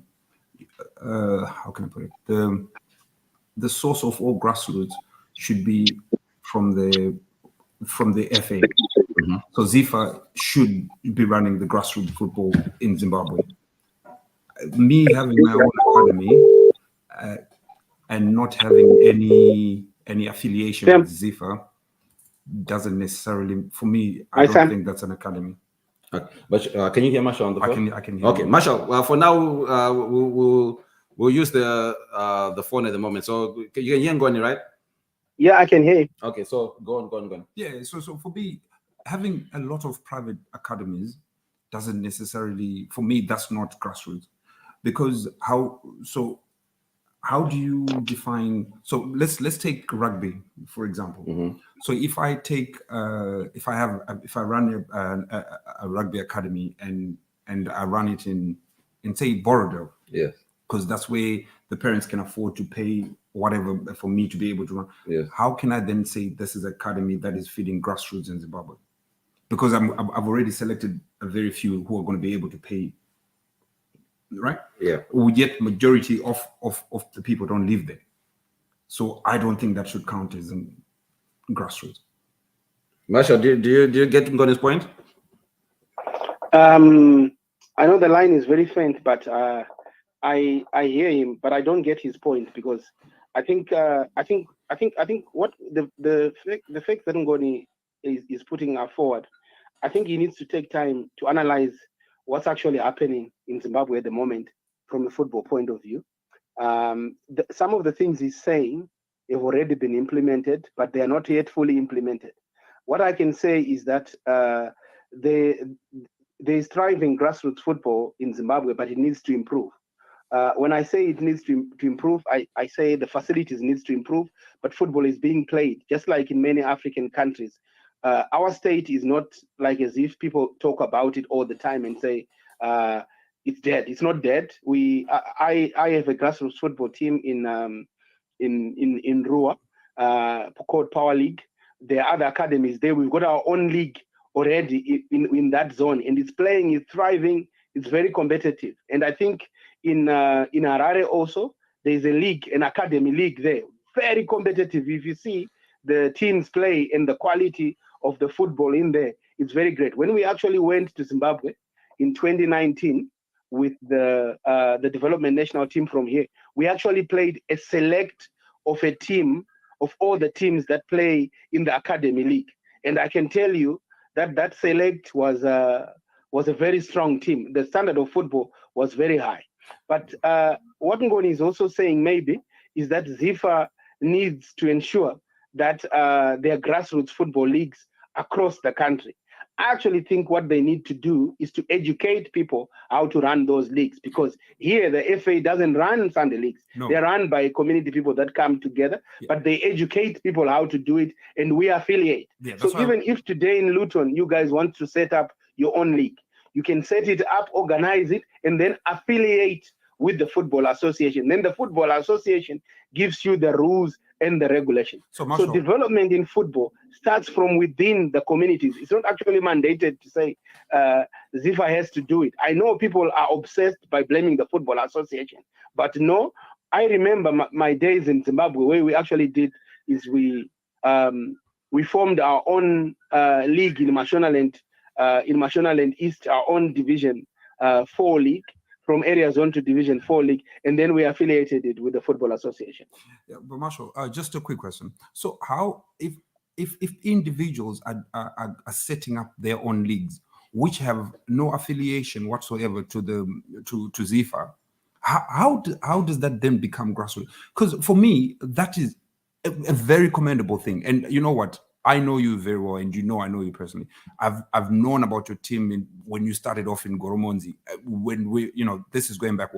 can I put it? The source of all grassroots should be from the FA. Mm-hmm. So ZIFA should be running the grassroots football in Zimbabwe. Me having my own academy and not having any affiliation with ZIFA doesn't necessarily, for me, I don't think that's an academy. But can you hear Marshall on the phone? I can hear. Okay, Marshall. For now, we'll use the phone at the moment. So you can hear Ngoni, right? Yeah, I can hear you. Okay, so go on. Yeah, so for me, having a lot of private academies doesn't necessarily, for me, that's not grassroots. Because how do you define? So let's take rugby for example. Mm-hmm. So if I run a rugby academy and I run it in say Borodale, yes, because that's where the parents can afford to pay whatever for me to be able to run. Yes. How can I then say this is an academy that is feeding grassroots in Zimbabwe? Because I've already selected a very few who are going to be able to pay. Right? Yeah. Yet majority of the people don't live there. So I don't think that should count as in grassroots. Marshall, do you get Ngoni's point? I know the line is very faint, but I hear him, but I don't get his point because I think what the fact that Ngoni is putting forward, I think he needs to take time to analyze what's actually happening in Zimbabwe at the moment from a football point of view. Some of the things he's saying have already been implemented, but they are not yet fully implemented. What I can say is that there is thriving grassroots football in Zimbabwe, but it needs to improve. When I say it needs to improve, I say the facilities needs to improve, but football is being played, just like in many African countries. Our state is not like as if people talk about it all the time and say it's dead. It's not dead. I have a grassroots football team in Rua called Power League. There are other academies there. We've got our own league already in that zone, and it's playing, it's thriving, it's very competitive. And I think in Harare also there's a league, an academy league there, very competitive. If you see the teams play and the quality of the football in there, it's very great. When we actually went to Zimbabwe in 2019 with the development national team from here, we actually played a select of a team of all the teams that play in the academy league. And I can tell you that select was a very strong team. The standard of football was very high. But what Ngoni is also saying maybe is that ZIFA needs to ensure that there are grassroots football leagues across the country. I actually think what they need to do is to educate people how to run those leagues, because here the FA doesn't run Sunday leagues. No. They're run by community people that come together, but they educate people how to do it, and we affiliate. Yeah, so even if today in Luton you guys want to set up your own league, you can set it up, organize it, and then affiliate with the Football Association. Then the Football Association gives you the rules and the regulation. So development in football starts from within the communities. It's not actually mandated to say ZIFA has to do it. I know people are obsessed by blaming the Football Association, but no, I remember my days in Zimbabwe where we actually did is we formed our own league in Mashonaland East, our own Division 4 league, from Area Zone to Division 4 league, and then we affiliated it with the Football Association. Yeah, but Marshall, just a quick question. So how, if individuals are setting up their own leagues, which have no affiliation whatsoever to ZIFA, how does that then become grassroots? Because for me, that is a very commendable thing. And you know what? I know you very well, and I know you personally. I've known about your team when you started off in Goromonzi. When this is going back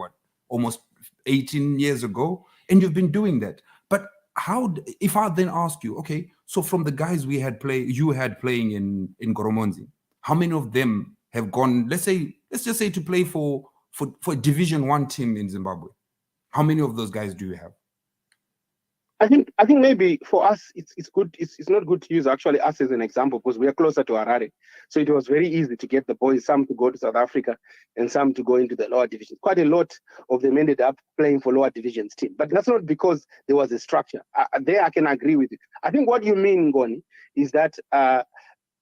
almost 18 years ago, and you've been doing that. But how? If I then ask you, okay, so from the guys you had playing in Goromonzi, how many of them have gone? Let's just say to play for a Division 1 team in Zimbabwe. How many of those guys do you have? I think maybe for us it's good. It's not good to use actually us as an example because we are closer to Harare, so it was very easy to get the boys, some to go to South Africa and some to go into the lower divisions. Quite a lot of them ended up playing for lower divisions team, but that's not because there was a structure. There I can agree with you. I think what you mean, Ngoni, is that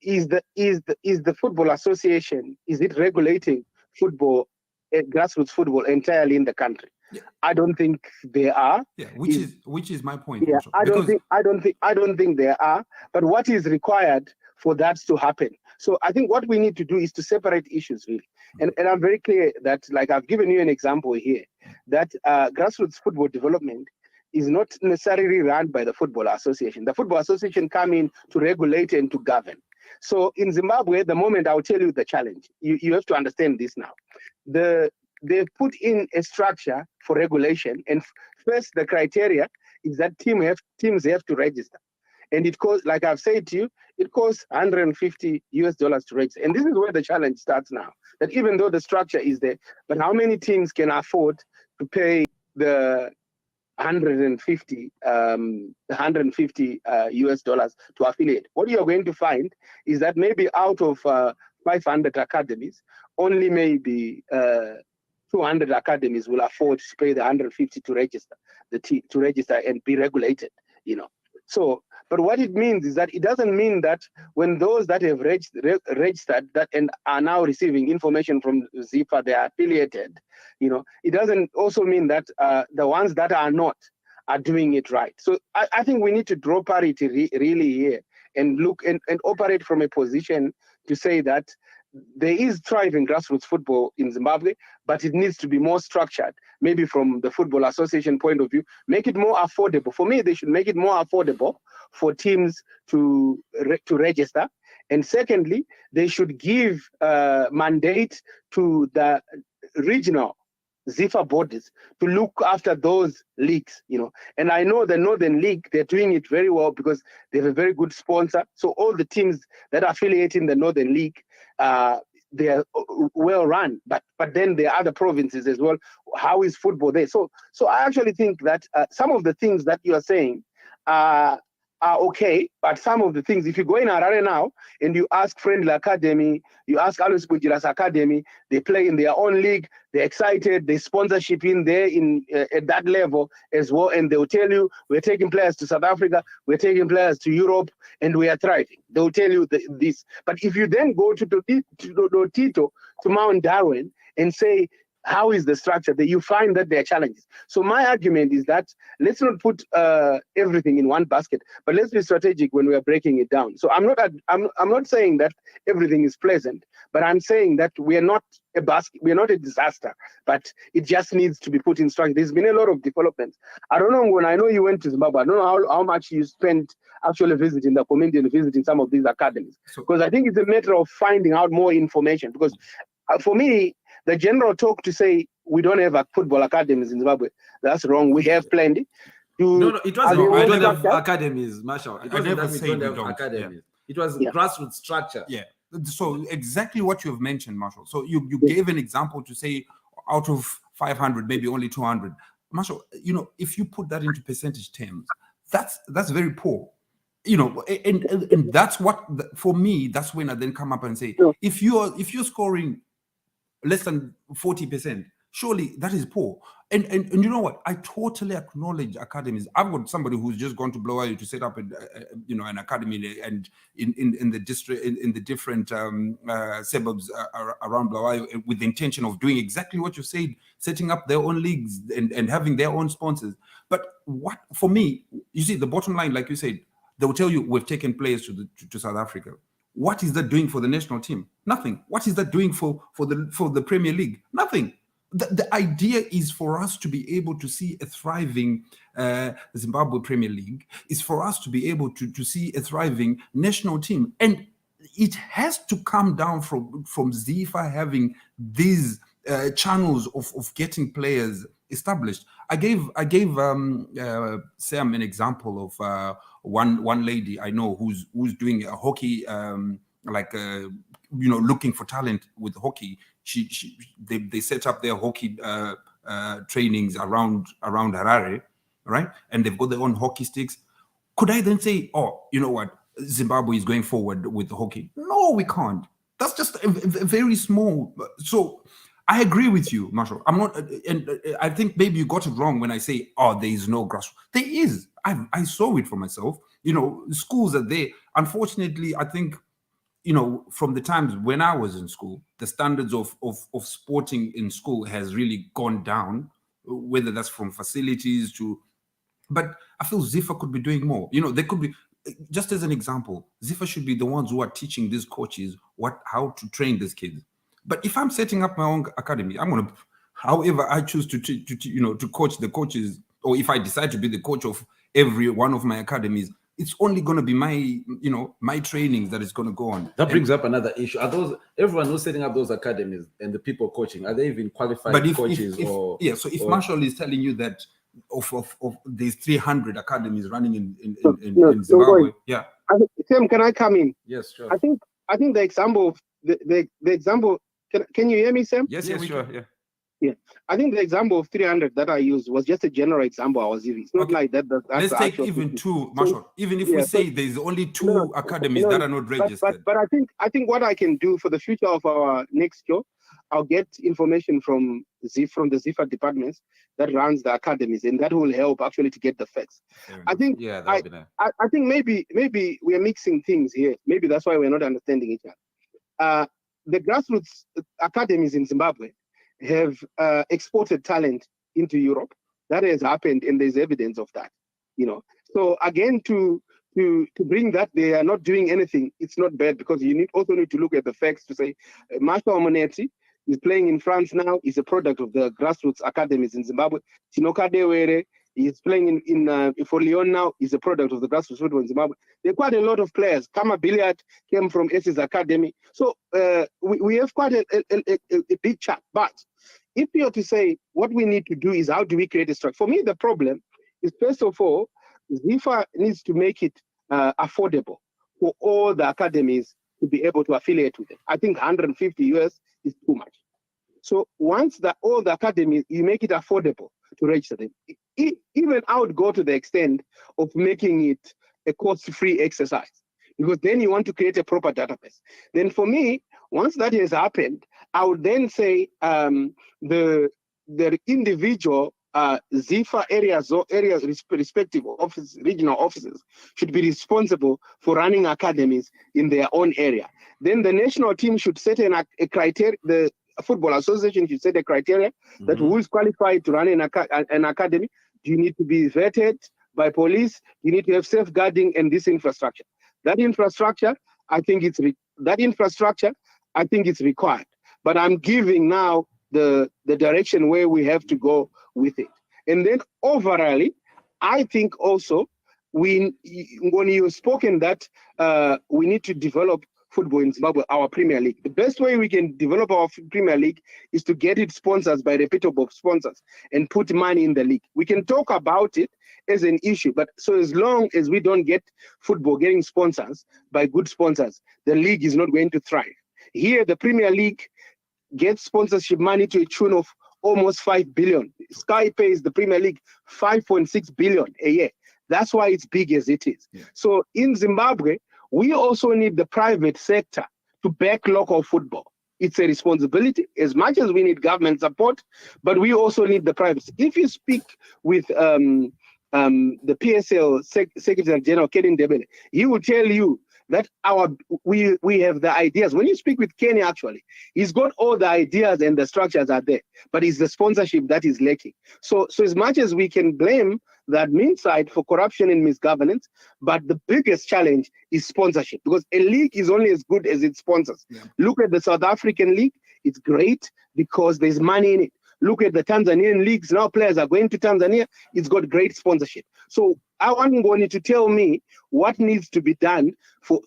is the Football Association, is it regulating football, grassroots football entirely in the country? Yeah. I don't think they are. Yeah, which is my point. Yeah, I don't think they are. But what is required for that to happen? So I think what we need to do is to separate issues really. And I'm very clear that, like I've given you an example here, that grassroots football development is not necessarily run by the Football Association. The Football Association come in to regulate and to govern. So in Zimbabwe, the moment I'll tell you the challenge, you have to understand this now. They've put in a structure for regulation, and first the criteria is that teams have to register, and it costs, like I've said to you, it costs $150 to register, and this is where the challenge starts now. That even though the structure is there, but how many teams can afford to pay the $150 to affiliate? What you're going to find is that maybe out of 500 academies, only maybe 200 academies will afford to pay the $150 to register and be regulated, So, but what it means is that it doesn't mean that when those that have registered that and are now receiving information from ZIFA, they are affiliated, it doesn't also mean that the ones that are not are doing it right. So I think we need to draw parity really here and look and operate from a position to say that there is thriving grassroots football in Zimbabwe, but it needs to be more structured, maybe from the Football Association point of view, make it more affordable. For me, they should make it more affordable for teams to register. And secondly, they should give mandate to the regional ZIFA bodies to look after those leagues, And I know the Northern League, they're doing it very well because they have a very good sponsor. So all the teams that are affiliated in the Northern League, they are well run. But then there are other provinces as well. How is football there? So I actually think that some of the things that you are saying are okay, but some of the things, if you go in Harare now and you ask Friendly Academy, you ask Alois Bujiras Academy, they play in their own league, they're excited, they sponsorship in there at that level as well, and they'll tell you, we're taking players to South Africa, we're taking players to Europe, and we are thriving. They'll tell you this. But if you then go to Tito, to Mount Darwin, and say, how is the structure there? You find that there are challenges. So my argument is that let's not put everything in one basket, but let's be strategic when we are breaking it down. So I'm not saying that everything is pleasant, but I'm saying that we are not a basket, we are not a disaster, but it just needs to be put in structure. There's been a lot of developments. I don't know, when I know you went to Zimbabwe, I don't know how much you spent actually visiting the community and visiting some of these academies, because I think it's a matter of finding out more information. Because for me, the general talk to say we don't have football academies in Zimbabwe, that's wrong. We have plenty. No, it wasn't. We don't have academies, Marshall. It wasn't that we don't have academies. Yeah. It was grassroots structure. Yeah. So exactly what you have mentioned, Marshall. So you gave an example to say out of 500, maybe only 200. Marshall, if you put that into percentage terms, that's very poor. And that's what, for me, that's when I then come up and say, if you're scoring less than 40%, surely that is poor. And you know what? I totally acknowledge academies. I've got somebody who's just gone to Bulawayo to set up an academy, and in the district, in the different suburbs around Bulawayo, with the intention of doing exactly what you said, setting up their own leagues and having their own sponsors. But what, for me, you see, the bottom line, like you said, they will tell you we've taken players to South Africa. What is that doing for the national team? Nothing. What is that doing for the Premier League? Nothing. The idea is for us to be able to see a thriving Zimbabwe Premier League, is for us to be able to see a thriving national team. And it has to come down from ZIFA having these channels of getting players established. I gave Sam an example of one lady I know who's doing a hockey, looking for talent with hockey. They set up their hockey trainings around Harare, right? And they've got their own hockey sticks. Could I then say, oh, you know what, Zimbabwe is going forward with hockey? No, we can't. That's just a very small. So I agree with you, Marshall. I'm not, and I think maybe you got it wrong when I say, oh, there is no grassroots. There is. I saw it for myself. Schools are there. Unfortunately, I think, from the times when I was in school, the standards of sporting in school has really gone down, whether that's from facilities to, but I feel ZIFA could be doing more. They could be, just as an example, ZIFA should be the ones who are teaching these coaches how to train these kids. But if I'm setting up my own academy, I'm going to, however I choose to coach the coaches, or if I decide to be the coach of every one of my academies, it's only going to be my trainings that is going to go on. That brings up another issue. Are those, everyone who's setting up those academies and the people coaching, are they even qualified coaches? So if Marshall is telling you that of these 300 academies running in Zimbabwe, yeah. Tim, can I come in? Yes, sure. I think the example of the example. Can you hear me, Sam? Yes, sure. Yeah. Yeah, I think the example of 300 that I used was just a general example I was using. It's not like that. Let's take even two, Marshall. Even if we say there's only two academies that are not registered. But I think what I can do for the future of our next show, I'll get information from the ZIFA departments that runs the academies, and that will help actually to get the facts. I think I think maybe we are mixing things here. Maybe that's why we're not understanding each other. The grassroots academies in Zimbabwe have exported talent into Europe. That has happened, and there's evidence of that. So again, to bring that they are not doing anything, it's not bad, because you also need to look at the facts to say Marshall Monetti is playing in France now. He's a product of the grassroots academies in Zimbabwe. Tinoka Dewere is playing for Lyon now. He's a product of the grassroots football in Zimbabwe. There are quite a lot of players. Kama Billiard came from S's Academy. So we have quite a big chat. But if you are to say what we need to do is how do we create a structure? For me, the problem is, first of all, ZIFA needs to make it affordable for all the academies to be able to affiliate with it. I think 150 US is too much. So once all the academies, you make it affordable to register them. Even I would go to the extent of making it a cost-free exercise, because then you want to create a proper database. Then for me, once that has happened, I would then say the individual ZIFA areas respective office, regional offices should be responsible for running academies in their own area. Then the national team should set a criteria. The Football Association should set a criteria that who is qualified to run an academy. Do you need to be vetted by police? You need to have safeguarding and this infrastructure. That infrastructure, I think it's required. But I'm giving now the direction where we have to go with it. And then overall, I think also when you've spoken that we need to develop football in Zimbabwe, our Premier League. The best way we can develop our Premier League is to get it sponsored by reputable sponsors and put money in the league. We can talk about it as an issue, but so as long as we don't get football getting sponsors by good sponsors, the league is not going to thrive. Here, the Premier League gets sponsorship money to a tune of almost 5 billion. Sky pays the Premier League 5.6 billion a year. That's why it's big as it is. Yeah. So in Zimbabwe, we also need the private sector to back local football. It's a responsibility as much as we need government support, but we also need the private. If you speak with the PSL Secretary General Ken Ndebele, he will tell you that we have the ideas. When you speak with Kenny, actually, he's got all the ideas and the structures are there, but it's the sponsorship that is lacking. So as much as we can blame the admin side for corruption and misgovernance, but the biggest challenge is sponsorship, because a league is only as good as its sponsors. Yeah. Look at the South African league. It's great because there's money in it. Look at the Tanzanian leagues. Now players are going to Tanzania. It's got great sponsorship. So I want Ngoni to tell me what needs to be done for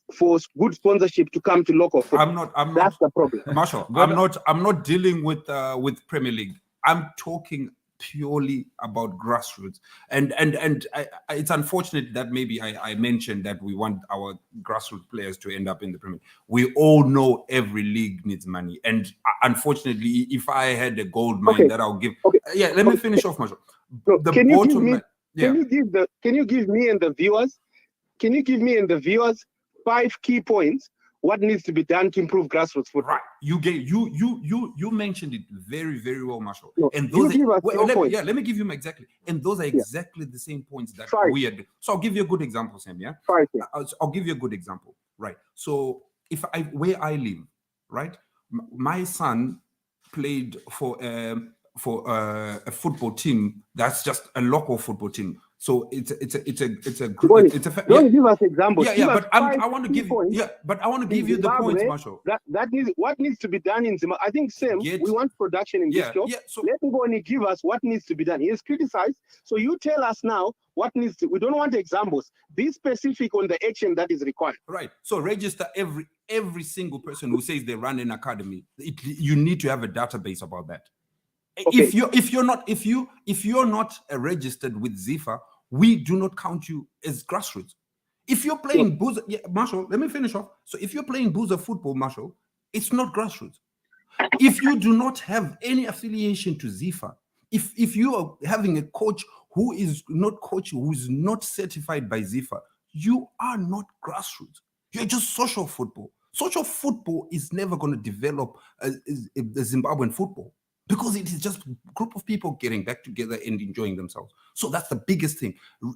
good sponsorship to come to local football. That's the problem. Marshall, I'm not dealing with Premier League. I'm talking purely about grassroots, and it's unfortunate that maybe I mentioned that we want our grassroots players to end up in the Premier League. We all know every league needs money, and unfortunately, if I had a gold mine that I'll give, let me finish off, Marshall. Can you give me and the viewers 5 key points? What needs to be done to improve grassroots football? Right. You mentioned it very, very well, Marshall. No, and those let me give you exactly. And those are exactly the same points that we are doing. So I'll give you a good example, Sam. Yeah. I'll give you a good example. Right. So where I live, right, my son played for a football team that's just a local football team. So it's a group. Don't give us examples. But I want to give you the points, Marshall. That is what needs to be done in Zimbabwe. I think we want production in this job. So let him go and give us what needs to be done. He is criticized. So you tell us now what needs to. We don't want examples. Be specific on the action that is required. Right. So register every single person who says they run an academy. You need to have a database about that. Okay. If you're not registered with ZIFA, we do not count you as grassroots. If you're playing boozer, Marshall, let me finish off. So if you're playing boozer football, Marshall, it's not grassroots. If you do not have any affiliation to ZIFA, if you are having a coach who is not certified by ZIFA, you are not grassroots. You're just social football. Social football is never going to develop the Zimbabwean football, because it is just a group of people getting back together and enjoying themselves. So that's the biggest thing.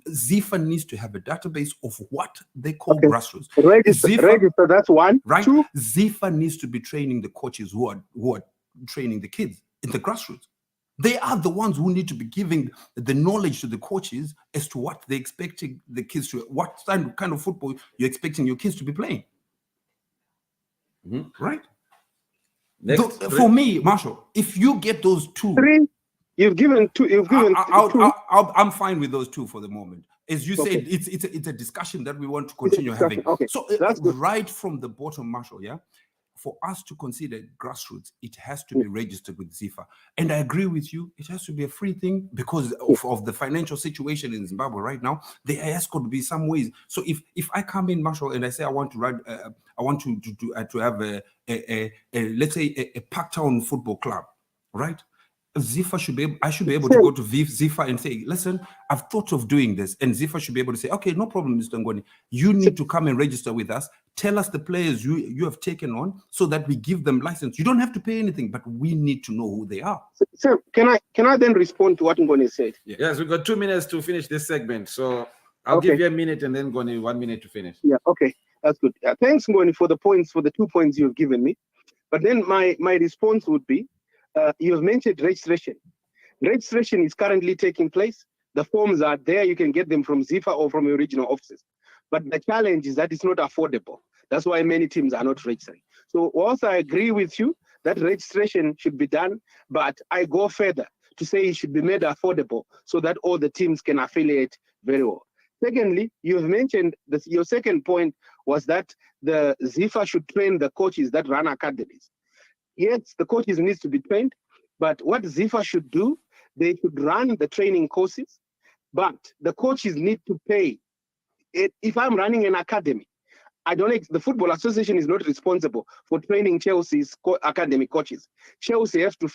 ZIFA needs to have a database of what they call grassroots. Register, that's one. Right? 2. ZIFA needs to be training the coaches who are training the kids in the grassroots. They are the ones who need to be giving the knowledge to the coaches as to what they're expecting the kids to, what kind of football you're expecting your kids to be playing. Mm-hmm. Right? For me, Marshall, if you get those 2, 3, you've given 2. two. I'm fine with those 2 for the moment. As you said, it's a discussion that we want to continue having. Okay. So right from the bottom, Marshall, for us to consider grassroots, it has to be registered with ZIFA. And I agree with you, it has to be a free thing because of the financial situation in Zimbabwe right now. There has got to be some ways. So if I come in, Marshall, and I say I want to run, I want to have a let's say a Parktown football club, right? ZIFA I should be able to go to ZIFA and say, listen, I've thought of doing this. And ZIFA should be able to say, okay, no problem, Mr. Ngoni. You need to come and register with us. Tell us the players you have taken on so that we give them license. You don't have to pay anything, but we need to know who they are. So can I then respond to what Ngoni said? Yes, we've got 2 minutes to finish this segment. So I'll give you a minute and then Ngoni 1 minute to finish. Yeah, okay. That's good. Thanks, Ngoni, for the 2 points you've given me. But then my response would be, you have mentioned registration. Registration is currently taking place. The forms are there. You can get them from ZIFA or from your regional offices. But the challenge is that it's not affordable. That's why many teams are not registering. So whilst I agree with you that registration should be done, but I go further to say it should be made affordable so that all the teams can affiliate very well. Secondly, you have mentioned your second point was that the ZIFA should train the coaches that run academies. Yes, the coaches need to be trained, but what ZIFA should do, they should run the training courses, but the coaches need to pay. If I'm running an academy, the Football Association is not responsible for training Chelsea's academy coaches. Chelsea have to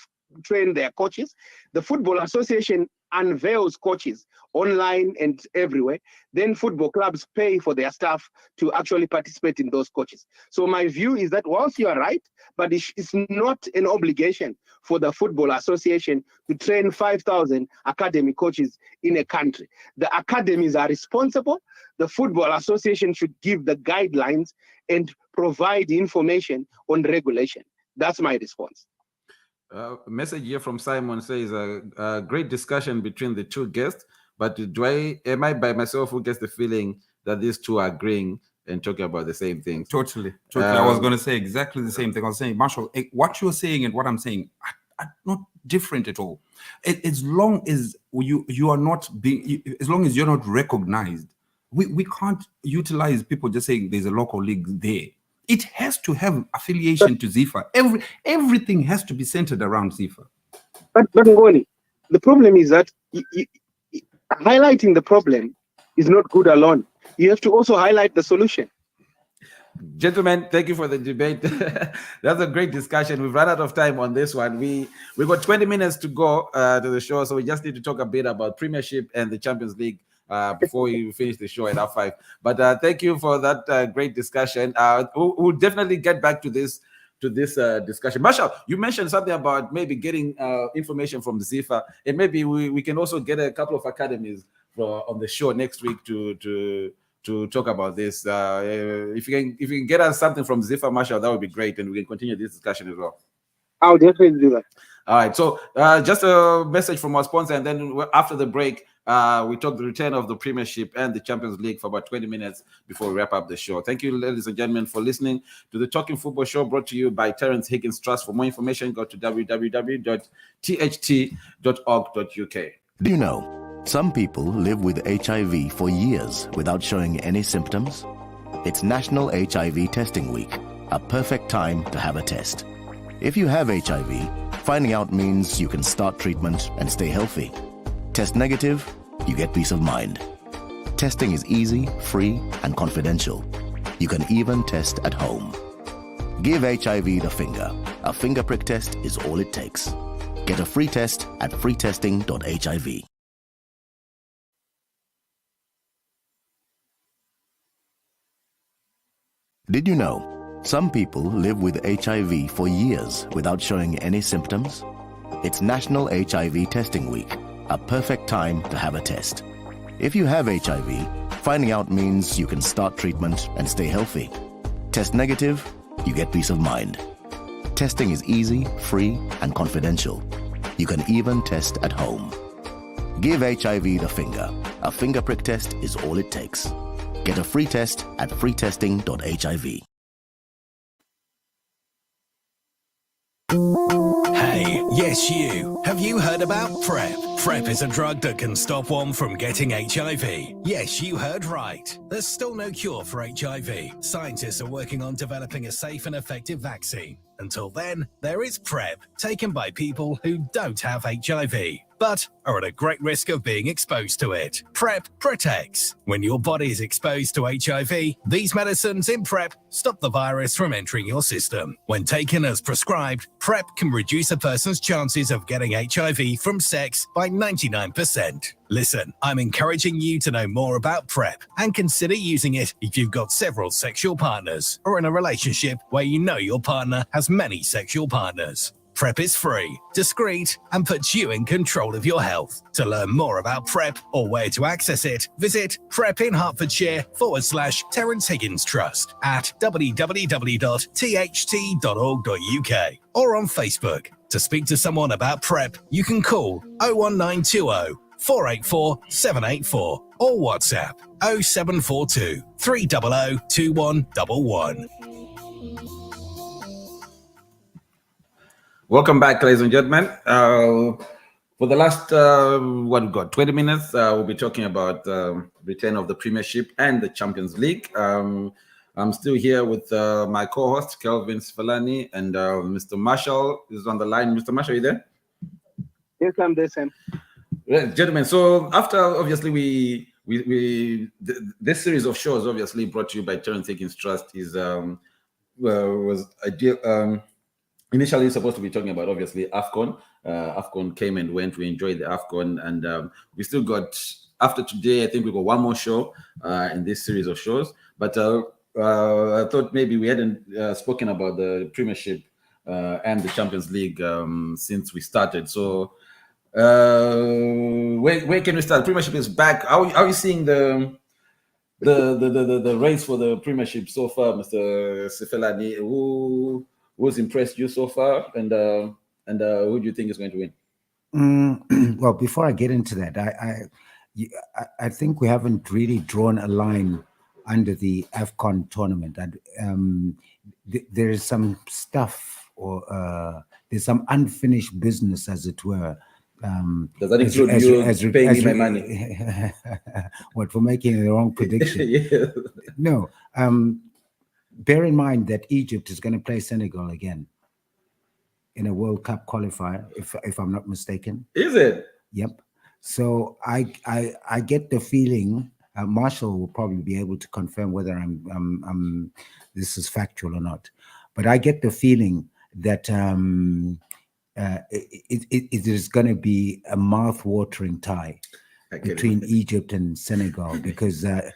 train their coaches. The Football Association unveils coaches online and everywhere. Then football clubs pay for their staff to actually participate in those coaches. So my view is that whilst you are right, but it's not an obligation for the Football Association to train 5,000 academy coaches in a country. The academies are responsible. The Football Association should give the guidelines and provide information on regulation. That's my response. A message here from Simon says a great discussion between the two guests, but am I by myself who gets the feeling that these two are agreeing and talking about the same thing? Totally. I was going to say exactly the same thing. I was saying, Marshall, what you're saying and what I'm saying are not different at all. As long as you are not being, as long as you're not recognized, we can't utilize people just saying there's a local league there. It has to have affiliation to ZIFA. Everything has to be centered around ZIFA. But Ngoni, the problem is that highlighting the problem is not good alone. You have to also highlight the solution. Gentlemen, thank you for the debate. That's a great discussion. We've run out of time on this one. We got 20 minutes to go to the show, so we just need to talk a bit about Premiership and the Champions League before we finish the show at half-5. But thank you for that great discussion. We'll definitely get back to this discussion. Marshall, you mentioned something about maybe getting information from ZIFA, and maybe we can also get a couple of academies on the show next week to talk about this. If you can get us something from ZIFA, Marshall, that would be great, and we can continue this discussion as well. I'll definitely do that. All right, so just a message from our sponsor, and then after the break, we talk the return of the Premiership and the Champions League for about 20 minutes before we wrap up the show. Thank you, ladies and gentlemen, for listening to the Talking Football Show, brought to you by Terrence Higgins Trust. For more information, go to www.tht.org.uk. Do you know, some people live with HIV for years without showing any symptoms? It's National HIV Testing Week, a perfect time to have a test. If you have HIV, finding out means you can start treatment and stay healthy. Test negative, you get peace of mind. Testing is easy, free, and confidential. You can even test at home. Give HIV the finger. A finger prick test is all it takes. Get a free test at freetesting.hiv. Did you know, some people live with HIV for years without showing any symptoms? It's National HIV Testing Week, a perfect time to have a test. If you have HIV, finding out means you can start treatment and stay healthy. Test negative, you get peace of mind. Testing is easy, free, and confidential. You can even test at home. Give HIV the finger. A finger prick test is all it takes. Get a free test at freetesting.hiv. Hey, yes you. Have you heard about PrEP? PrEP is a drug that can stop one from getting HIV. Yes, you heard right. There's still no cure for HIV. Scientists are working on developing a safe and effective vaccine. Until then, there is PrEP, taken by people who don't have HIV, but are at a great risk of being exposed to it. PrEP protects. When your body is exposed to HIV, these medicines in PrEP stop the virus from entering your system. When taken as prescribed, PrEP can reduce a person's chances of getting HIV from sex by 99%. Listen, I'm encouraging you to know more about PrEP and consider using it if you've got several sexual partners or in a relationship where you know your partner has many sexual partners. PrEP is free, discreet, and puts you in control of your health. To learn more about PrEP or where to access it, visit PrEPinHertfordshire/Terrence Higgins Trust at www.tht.org.uk or on Facebook. To speak to someone about PrEP, you can call 01920 484 784 or WhatsApp 0742 300 2111. Welcome back, ladies and gentlemen. For the last 20 minutes, we'll be talking about return of the Premiership and the Champions League. I'm still here with my co-host Kelvin Sfalani and Mr. Marshall is on the line. Mr. Marshall, are you there? Yes, I'm there, Sam. Gentlemen, so after obviously this series of shows obviously brought to you by Terrence Higgins Trust was ideal. Initially supposed to be talking about obviously AFCON, AFCON came and went. We enjoyed the AFCON, and we still got, after today, I think we got one more show in this series of shows. But I thought maybe we hadn't spoken about the Premiership and the Champions League since we started. So where can we start? Premiership is back. How are you seeing the race for the Premiership so far, Mr. Sifelani? Who's impressed you so far, and who do you think is going to win? Well, before I get into that, I think we haven't really drawn a line under the AFCON tournament. And there is some stuff, or there's some unfinished business, as it were. Does that include you paying me my money? What, for making the wrong prediction? Yeah. No. Bear in mind that Egypt is going to play Senegal again in a World Cup qualifier, if I'm not mistaken. Is it? Yep. So I get the feeling, Marshall will probably be able to confirm whether I'm this is factual or not, but I get the feeling that it is going to be a mouth-watering tie between Egypt and Senegal, because the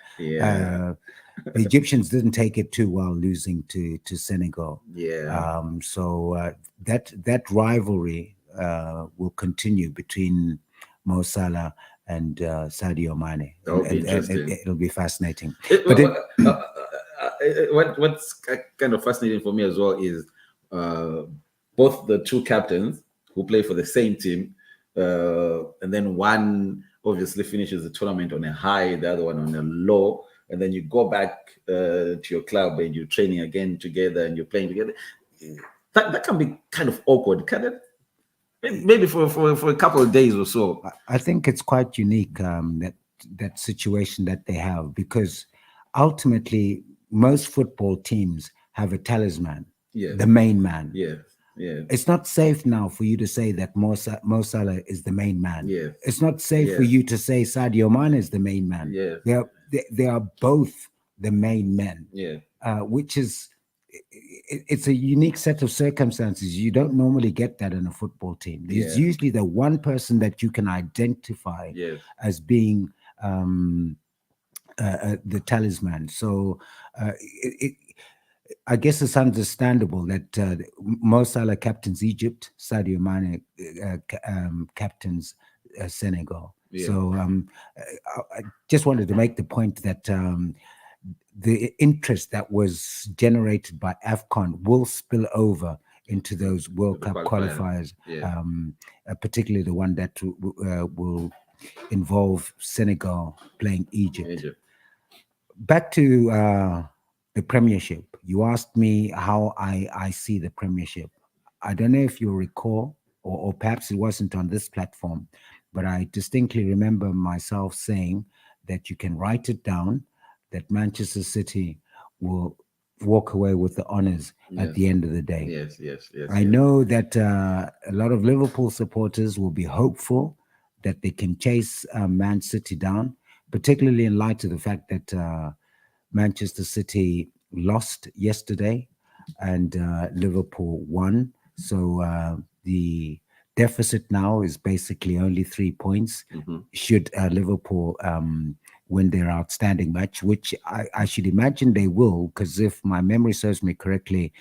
Egyptians didn't take it too well losing to Senegal. Yeah. So that rivalry will continue between Mo Salah and Sadio Mane. It'll be fascinating. What's kind of fascinating for me as well is both the two captains who play for the same team, and then one obviously finishes the tournament on a high, the other one on a low, and then you go back to your club and you're training again together and you're playing together. That can be kind of awkward, can it? Maybe for a couple of days or so. I think it's quite unique, that situation that they have, because ultimately most football teams have a talisman, the main man. Yeah. Yeah. It's not safe now for you to say that Mo Salah is the main man. Yeah. It's not safe for you to say Sadio Mane is the main man. Yeah. They are both the main men. Yeah. Which is, it's a unique set of circumstances. You don't normally get that in a football team. There's usually the one person that you can identify as being the talisman. So I guess it's understandable that Mo Salah captains Egypt, Sadio Mane captains Senegal. Yeah. So I just wanted to make the point that the interest that was generated by AFCON will spill over into those World Cup qualifiers, particularly the one that will involve Senegal playing Egypt. Back to the Premiership. You asked me how I see the Premiership. I don't know if you recall, or perhaps it wasn't on this platform, but I distinctly remember myself saying that you can write it down, that Manchester City will walk away with the honors at the end of the day. Yes. I know that a lot of Liverpool supporters will be hopeful that they can chase Man City down, particularly in light of the fact that Manchester City lost yesterday and Liverpool won. So the deficit now is basically only 3 points. Should Liverpool win their outstanding match, which I should imagine they will, because if my memory serves me correctly,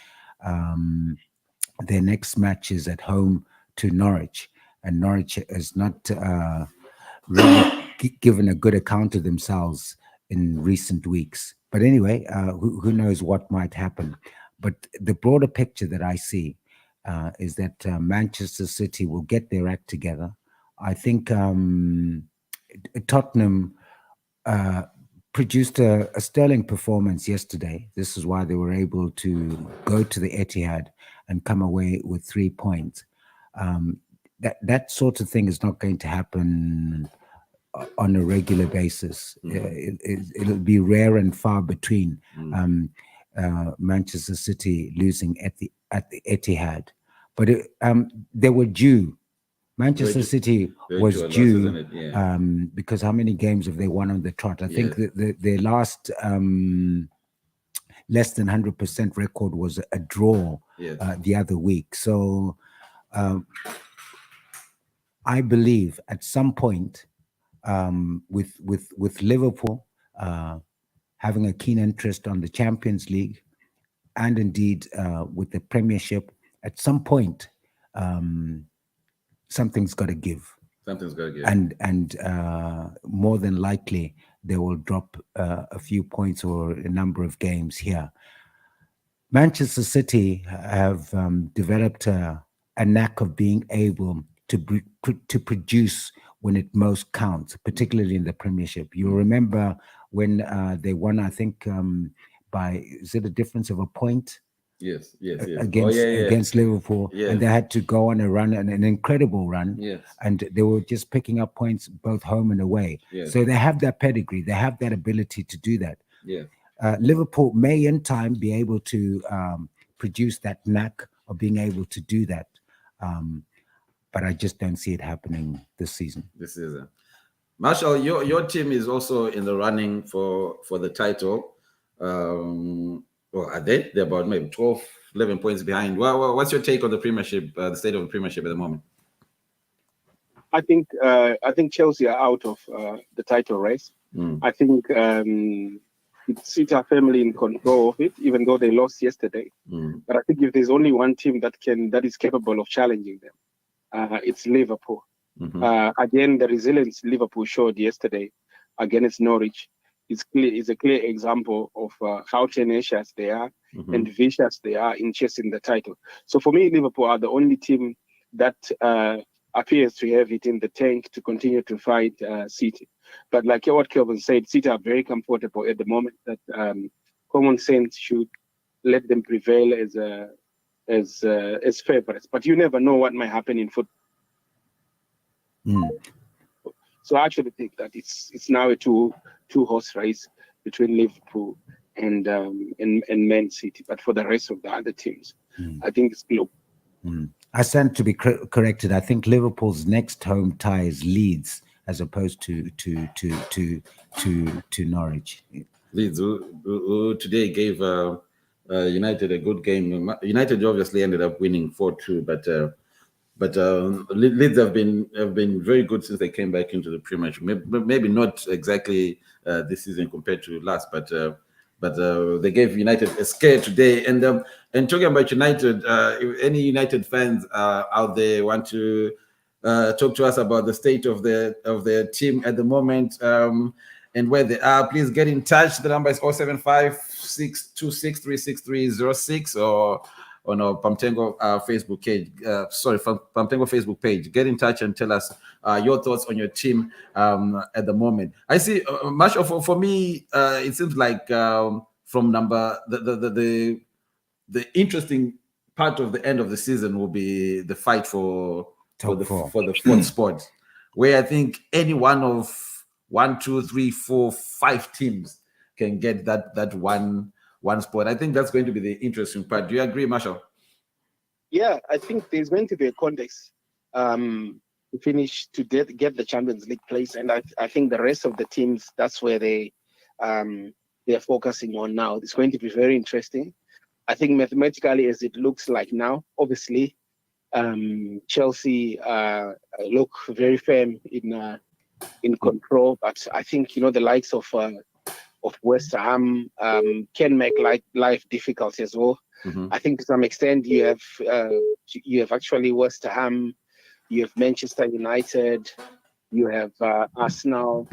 their next match is at home to Norwich, and Norwich has not really given a good account of themselves in recent weeks. But anyway, who knows what might happen. But the broader picture that I see is that Manchester City will get their act together. I think Tottenham produced a sterling performance yesterday. This is why they were able to go to the Etihad and come away with 3 points. That sort of thing is not going to happen on a regular basis. It'll be rare and far between Manchester City losing at the Etihad. But they were due. Manchester City was due because how many games have they won on the trot? I think their last less than 100% record was a draw the other week. So I believe at some point, with Liverpool having a keen interest on the Champions League, and indeed with the Premiership, at some point, something's got to give. Something's got to give. And more than likely, they will drop a few points or a number of games here. Manchester City have developed a knack of being able to produce when it most counts, particularly in the Premiership. You remember when they won, I think, by, is it a difference of a point? Yes. Against Liverpool, and they had to go on a run, an incredible run, and they were just picking up points both home and away. So they have that pedigree, they have that ability to do that. Liverpool may in time be able to produce that knack of being able to do that, but I just don't see it happening this season. Marshall, your team is also in the running for the title. Well, are they? They're about maybe 12, 11 points behind. What's your take on the Premiership, the state of the Premiership at the moment? I think Chelsea are out of the title race. I think City are firmly in control of it, even though they lost yesterday. But I think if there's only one team that is capable of challenging them, it's Liverpool. Again, the resilience Liverpool showed yesterday against Norwich is a clear example of how tenacious they are and vicious they are in chasing the title. So for me, Liverpool are the only team that appears to have it in the tank to continue to fight City. But like what Kelvin said, City are very comfortable at the moment. That common sense should let them prevail as favorites. But you never know what might happen in football. So I actually think that it's now a two-horse race between Liverpool and Man City. But for the rest of the other teams, I think it's global. I stand to be corrected. I think Liverpool's next home tie is Leeds, as opposed to Norwich. Leeds, who today gave United a good game. United obviously ended up winning 4-2, but Leeds have been very good since they came back into the Premiership. Maybe not exactly this season compared to last, but they gave United a scare today. And talking about United, if any United fans out there want to talk to us about the state of their team at the moment and where they are, please get in touch. The number is 075-626-36306 or on our Pamtengo Facebook page. Pamtengo Facebook page. Get in touch and tell us your thoughts on your team at the moment. I see, Marshall, for me, it seems like from the interesting part of the end of the season will be the fight for the fourth spot, where I think any one of 1, 2, 3, 4, 5 teams can get that one spot. I think that's going to be the interesting part. Do you agree, Marshall? Yeah, I think there's going to be a context to finish to get the Champions League place, and I think the rest of the teams, that's where they're focusing on now. It's going to be very interesting. I think mathematically, as it looks like now, obviously, Chelsea look very firm in control, but I think the likes of West Ham can make life difficult as well. I think to some extent you have actually West Ham, you have Manchester United, you have Arsenal,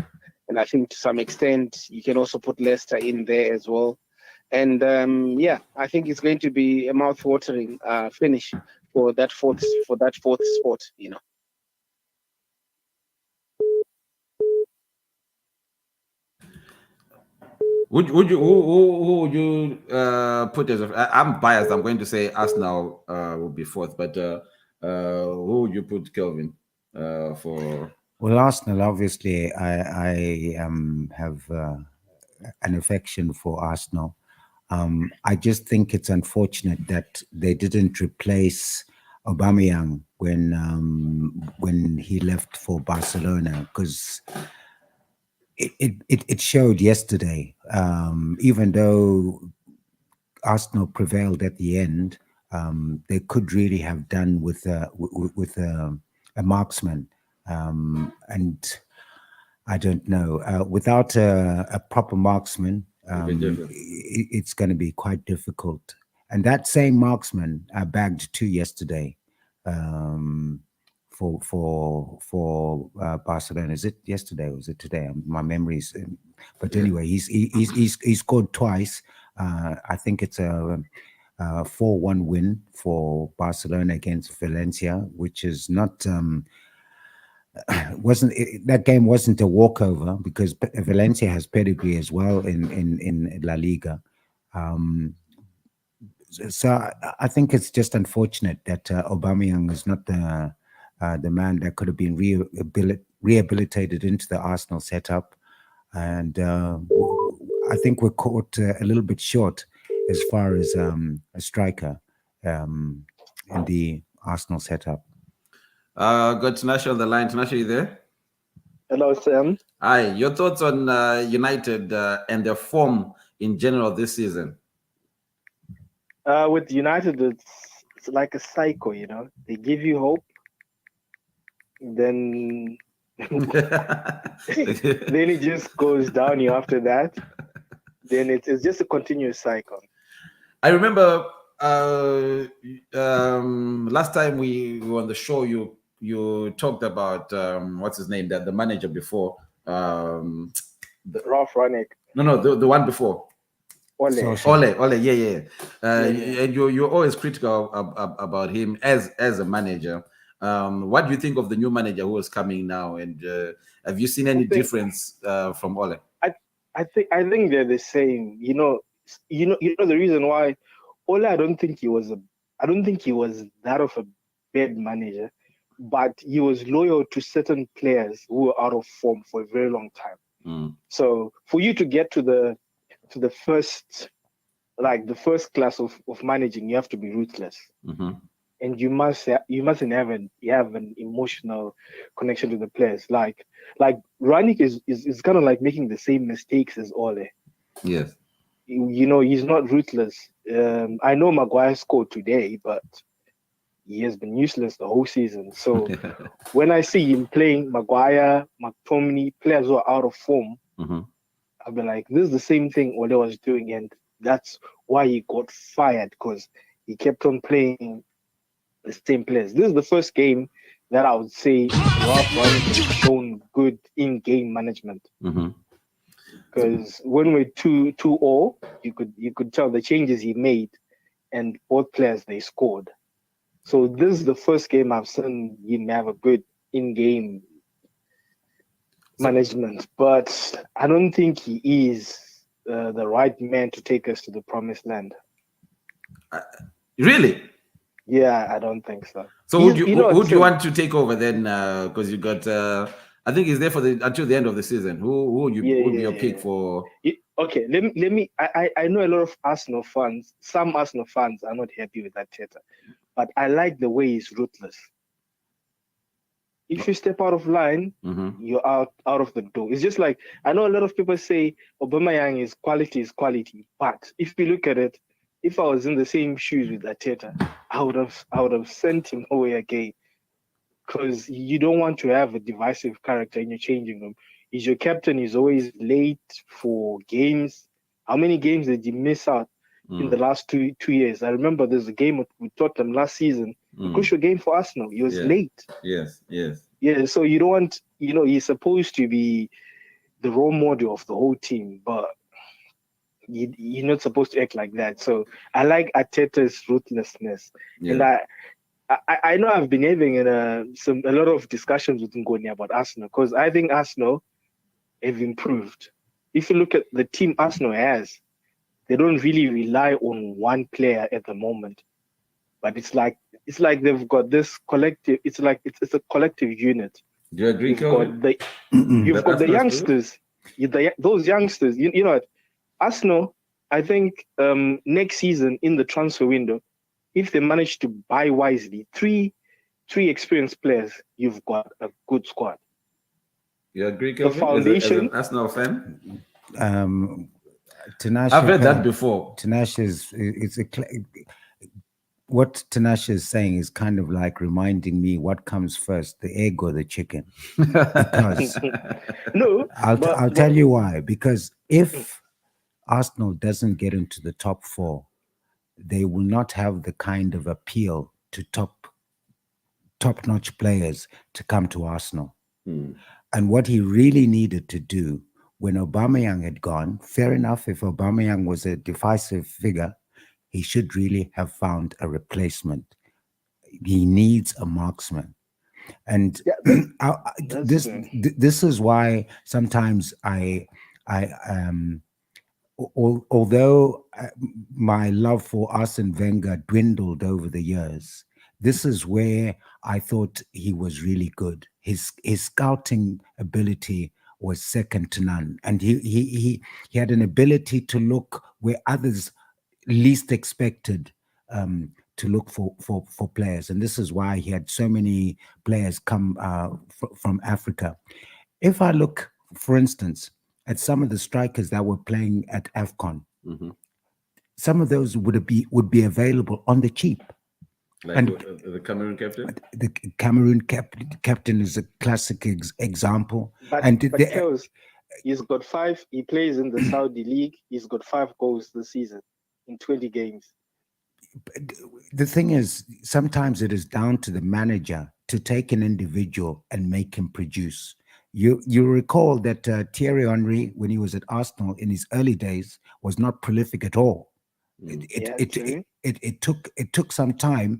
and I think to some extent you can also put Leicester in there as well. And I think it's going to be a mouth-watering finish for that fourth spot. Who would you put as I'm biased. I'm going to say Arsenal will be fourth, but who would you put, Kelvin, for? Well, Arsenal, obviously, I have an affection for Arsenal. I just think it's unfortunate that they didn't replace Aubameyang when he left for Barcelona, because it showed yesterday. Even though Arsenal prevailed at the end, they could really have done with a marksman. and I don't know. Without a proper marksman, it's going to be quite difficult. And that same marksman bagged 2 yesterday for Barcelona. Is it yesterday or was it today? My memories. But anyway, he scored twice. I think it's a 4-1 win for Barcelona against Valencia, which is not that game wasn't a walkover because Valencia has pedigree as well in La Liga. So I think it's just unfortunate that Aubameyang is not the man that could have been rehabilitated into the Arsenal setup, and I think we're caught a little bit short as far as a striker in the Arsenal setup. Got Tinashe on the line. Tinashe, you there? Hello, Sam. Hi. Your thoughts on United and their form in general this season? With United, it's like a cycle, you know. They give you hope, then then it just goes downhill after that. Then it's just a continuous cycle. I remember last time we were on the show, you talked about what's his name, the manager before, Ralph Rangnick. No, the one before. Ole, yeah. And you're always critical about him as a manager. What do you think of the new manager who is coming now? And have you seen any difference from Ole? I think they're the same. You know the reason why Ole, I don't think he was that of a bad manager, but he was loyal to certain players who were out of form for a very long time. So for you to get to the first class of managing, you have to be ruthless, and you must have an emotional connection to the players. Like Rangnick is kind of like making the same mistakes as Ole. Yes, you know, he's not ruthless. I know Maguire scored today, but he has been useless the whole season. So when I see him playing Maguire, McTominay, players who are out of form, I'll be like, this is the same thing Ole was doing, and that's why he got fired, because he kept on playing the same players. This is the first game that I would say Ralph Rangnick has shown good in-game management. Because when we're 2-2-0, you could tell the changes he made, and both players, they scored. So this is the first game I've seen him have a good in-game management, but I don't think he is the right man to take us to the promised land. Really? Yeah, I don't think so. So who do you want to take over then? Because you got, I think he's there for until the end of the season. Who would be your pick for? Okay, let me. I know a lot of Arsenal fans. Some Arsenal fans are not happy with Arteta, but I like the way he's ruthless. If you step out of line, you're out of the door. It's just like, I know a lot of people say Aubameyang is quality, but if you look at it, if I was in the same shoes with Arteta, I would have sent him away again, because you don't want to have a divisive character in your changing room. He's your captain. He's always late for games. How many games did he miss out in the last two years? I remember there's a game with Tottenham last season, a crucial game for Arsenal. He was late. Yes. Yeah, so you don't want, he's supposed to be the role model of the whole team, but you're not supposed to act like that. So I like Arteta's ruthlessness. And I know I've been having a lot of discussions with Ngoni about Arsenal, because I think Arsenal have improved. If you look at the team Arsenal has, they don't really rely on one player at the moment, but it's like they've got this collective. It's like it's a collective unit. Do you agree? You've got the youngsters. Those youngsters. You know what? Arsenal, I think next season in the transfer window, if they manage to buy wisely, three experienced players, you've got a good squad. You agree, The foundation. As an Arsenal fan? Tinashe, I've read that before. Tinashe what Tanasha is saying is kind of like reminding me what comes first, the egg or the chicken. Because no, I'll tell you why. Because if Arsenal doesn't get into the top 4, they will not have the kind of appeal to top-notch players to come to Arsenal. And what he really needed to do when Aubameyang had gone, fair enough, if Aubameyang was a decisive figure, he should really have found a replacement. He needs a marksman. And this is why sometimes although my love for Arsene Wenger dwindled over the years, this is where I thought he was really good. His scouting ability was second to none, and he had an ability to look where others least expected to look for players, and this is why he had so many players come from Africa. If I look, for instance, at some of the strikers that were playing at AFCON, some of those would be available on the cheap. Like and the Cameroon captain? The Cameroon captain is a classic example. But Kels, he's got 5. He plays in the Saudi League. He's got 5 goals this season in 20 games. The thing is, sometimes it is down to the manager to take an individual and make him produce. You recall that Thierry Henry, when he was at Arsenal in his early days, was not prolific at all. It took some time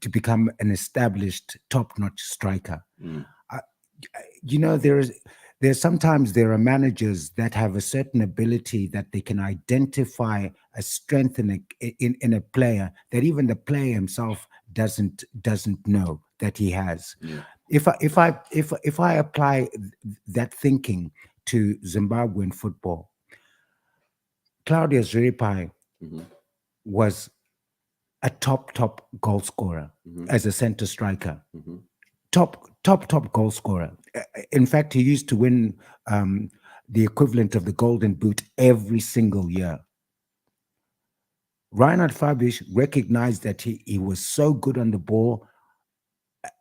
to become an established top-notch striker. Sometimes there are managers that have a certain ability that they can identify a strength in a player that even the player himself doesn't know that he has. If I apply that thinking to Zimbabwean football, Claudius Riripai was a top goal scorer as a center striker. Top goal scorer. In fact, he used to win the equivalent of the Golden Boot every single year. Reinhard Fabisch recognized that he was so good on the ball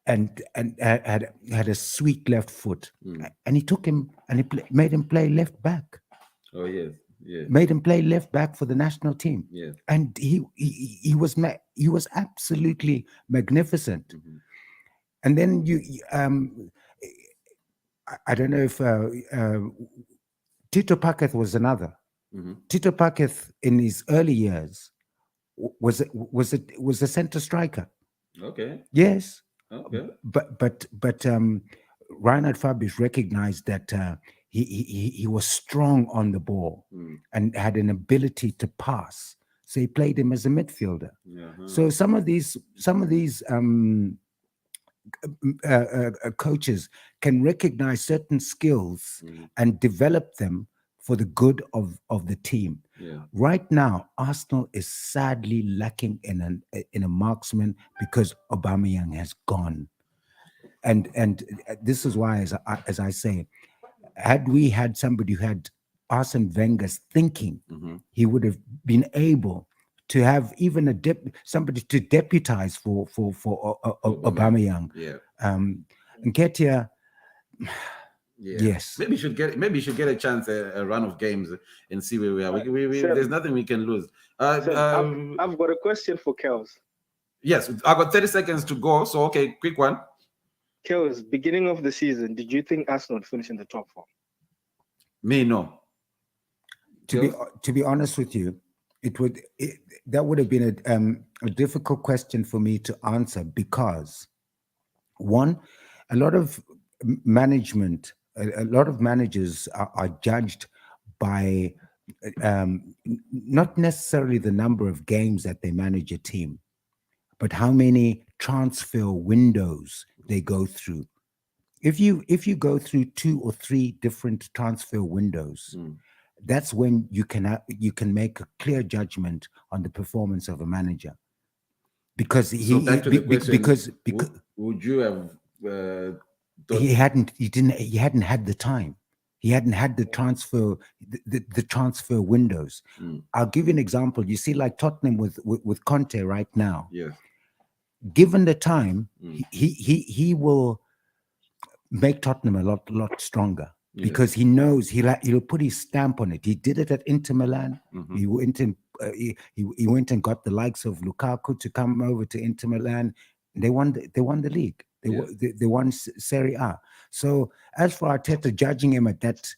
and had a sweet left foot, and he took him and made him play left back. Oh yes, yes. Made him play left back for the national team. Yes. And he was absolutely magnificent. And then I don't know if Tito Paquet was another. Tito Paquet in his early years was a center striker. Okay. Yes. Okay. But Reinhard Fabisch recognized that he was strong on the ball and had an ability to pass. So he played him as a midfielder. So some of these coaches can recognize certain skills and develop them for the good of the team. Right now, Arsenal is sadly lacking in a marksman because Aubameyang has gone, and this is why, as I say, had we had somebody who had Arsene Wenger's thinking, he would have been able to have even somebody to deputize for Aubameyang. Nketiah. Yes. Maybe you should get a chance a run of games and see where we are. There's nothing we can lose. I've got a question for Kels. Yes, I've got 30 seconds to go. So okay, quick one. Kels, beginning of the season, did you think Arsenal would finish in the top 4? Me, no. To be honest with you, that would have been a difficult question for me to answer because, one, a lot of managers are judged by not necessarily the number of games that they manage a team, but how many transfer windows they go through. If you go through 2 or 3 different transfer windows, that's when you can make a clear judgment on the performance of a manager. Because would you have he hadn't had the time. He hadn't had the transfer windows. I'll give you an example. You see, like Tottenham with Conte right now. Yes. Given the time, he will make Tottenham a lot stronger because he knows he'll put his stamp on it. He did it at Inter Milan. He went and got the likes of Lukaku to come over to Inter Milan. They won the league. They won Serie A. So as for Arteta, judging him at that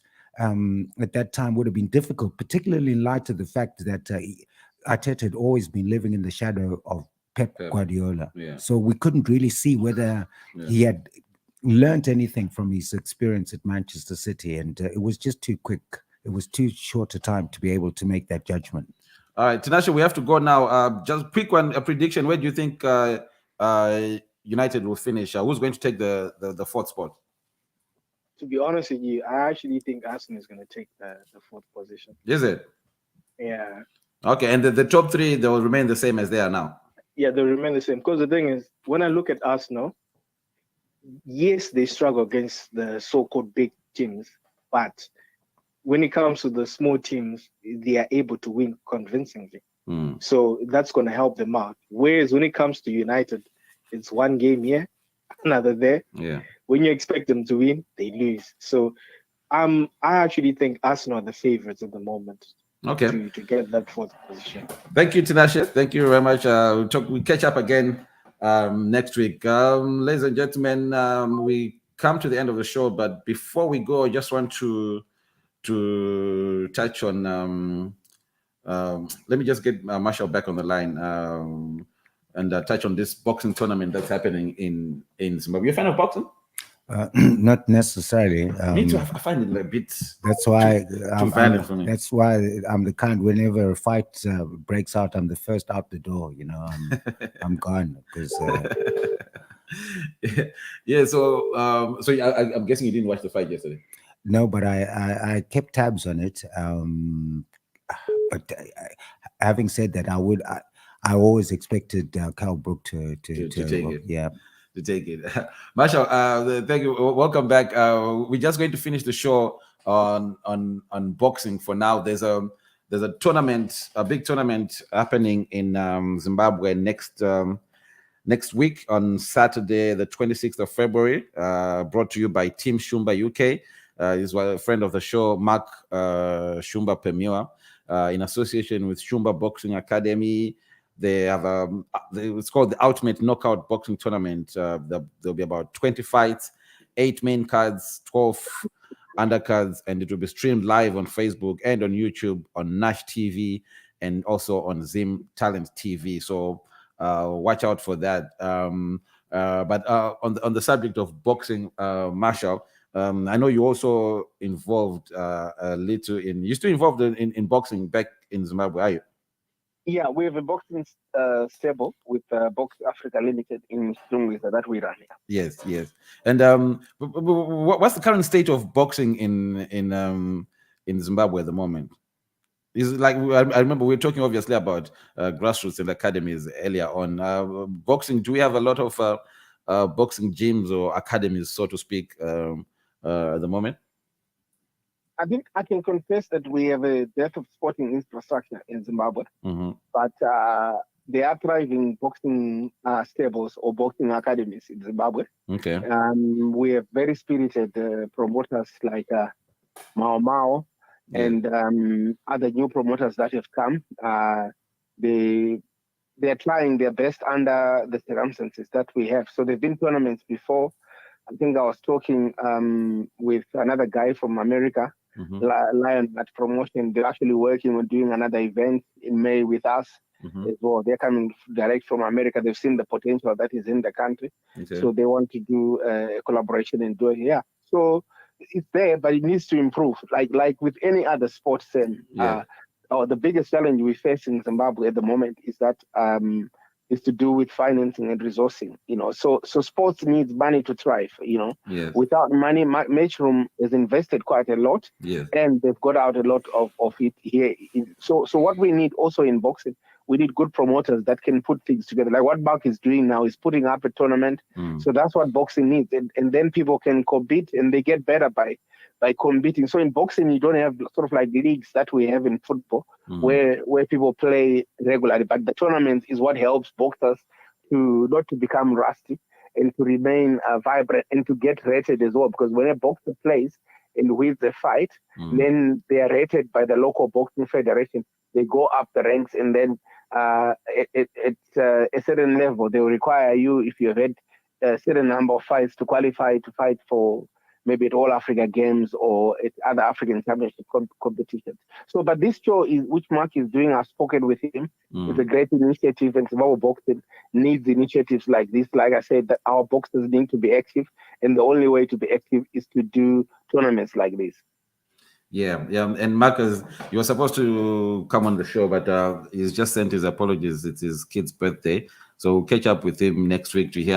time would have been difficult, particularly in light of the fact that Arteta had always been living in the shadow of Pep Guardiola. So we couldn't really see whether he had learned anything from his experience at Manchester City, and it was just too quick. It was too short a time to be able to make that judgment. All right, Tinashe, we have to go now. Just quick one, a prediction. Where do you think United will finish? Who's going to take the fourth spot? To be honest with you, I actually think Arsenal is going to take the fourth position. Is it? Yeah. Okay, and the top three, they will remain the same as they are now? Yeah, they'll remain the same. Because the thing is, when I look at Arsenal, yes, they struggle against the so-called big teams, but when it comes to the small teams, they are able to win convincingly. So that's going to help them out. Whereas when it comes to United, it's one game here, another there. Yeah. When you expect them to win, they lose. So I actually think Arsenal are the favorites at the moment. Okay. To get that fourth position. Thank you, Tinashe. Thank you very much. We'll catch up again next week. Ladies and gentlemen, we come to the end of the show, but before we go, I just want to touch on let me just get Marshall back on the line and touch on this boxing tournament that's happening in Zimbabwe. You're a fan of boxing? Not necessarily. Me too. I find it a bit. That's why too violent for me. That's why I'm the kind. Whenever a fight breaks out, I'm the first out the door. You know, I'm gone because. Yeah. So I'm guessing you didn't watch the fight yesterday. No, but I kept tabs on it. But having said that, I always expected Cal Brook to take it. Yeah. To take it. Marshall, thank you. Welcome back. We're just going to finish the show on boxing for now. There's a tournament, a big tournament happening in Zimbabwe next week on Saturday, the 26th of February, brought to you by Team Shumba UK. He's a friend of the show, Mark Shumba Pemiwa, in association with Shumba Boxing Academy. They have it's called the Ultimate Knockout Boxing Tournament. There'll be about 20 fights, 8 main cards, 12 undercards, and it will be streamed live on Facebook and on YouTube, on Nash TV, and also on Zim Talent TV. So watch out for that. But on the subject of boxing, Marshall, I know you also involved a little you're still involved in boxing back in Zimbabwe, are you? Yeah, we have a boxing stable with Box Africa Limited in Stungwiza that we run here. Yes. And what's the current state of boxing in Zimbabwe at the moment? Is it like I remember we were talking obviously about grassroots and academies earlier on. Boxing, do we have a lot of boxing gyms or academies, so to speak, at the moment? I think I can confess that we have a dearth of sporting infrastructure in Zimbabwe, but there are thriving boxing stables or boxing academies in Zimbabwe. Okay. We have very spirited promoters like Mao Mao and other new promoters that have come. They're trying their best under the circumstances that we have. So there've been tournaments before. I think I was talking with another guy from America, Lion at Promotion. They're actually working on doing another event in May with us as well. They're coming direct from America. They've seen the potential that is in the country. Okay. So they want to do a collaboration and do it here. So it's there, but it needs to improve. Like with any other sports thing, the biggest challenge we face in Zimbabwe at the moment is that is to do with financing and resourcing, So sports needs money to thrive, Yes. Without money, Matchroom has invested quite a lot, and they've got out a lot of it here. So what we need also in boxing, we need good promoters that can put things together. Like what Mark is doing now is putting up a tournament. So that's what boxing needs. And then people can compete and they get better by by competing. So in boxing, you don't have sort of like leagues that we have in football where people play regularly. But the tournament is what helps boxers to not to become rusty and to remain vibrant and to get rated as well. Because when a boxer plays and wins the fight, then they are rated by the local boxing federation. They go up the ranks, and then at a certain level, they will require you, if you have had a certain number of fights, to qualify to fight for maybe at All Africa Games or at other African Championship competitions. So, but this show which Mark is doing, I've spoken with him, is a great initiative, and Zimbabwe boxing needs initiatives like this. Like I said, that our boxers need to be active, and the only way to be active is to do tournaments like this. Yeah. And Marcus, you were supposed to come on the show, but he's just sent his apologies. It's his kid's birthday, so we'll catch up with him next week to hear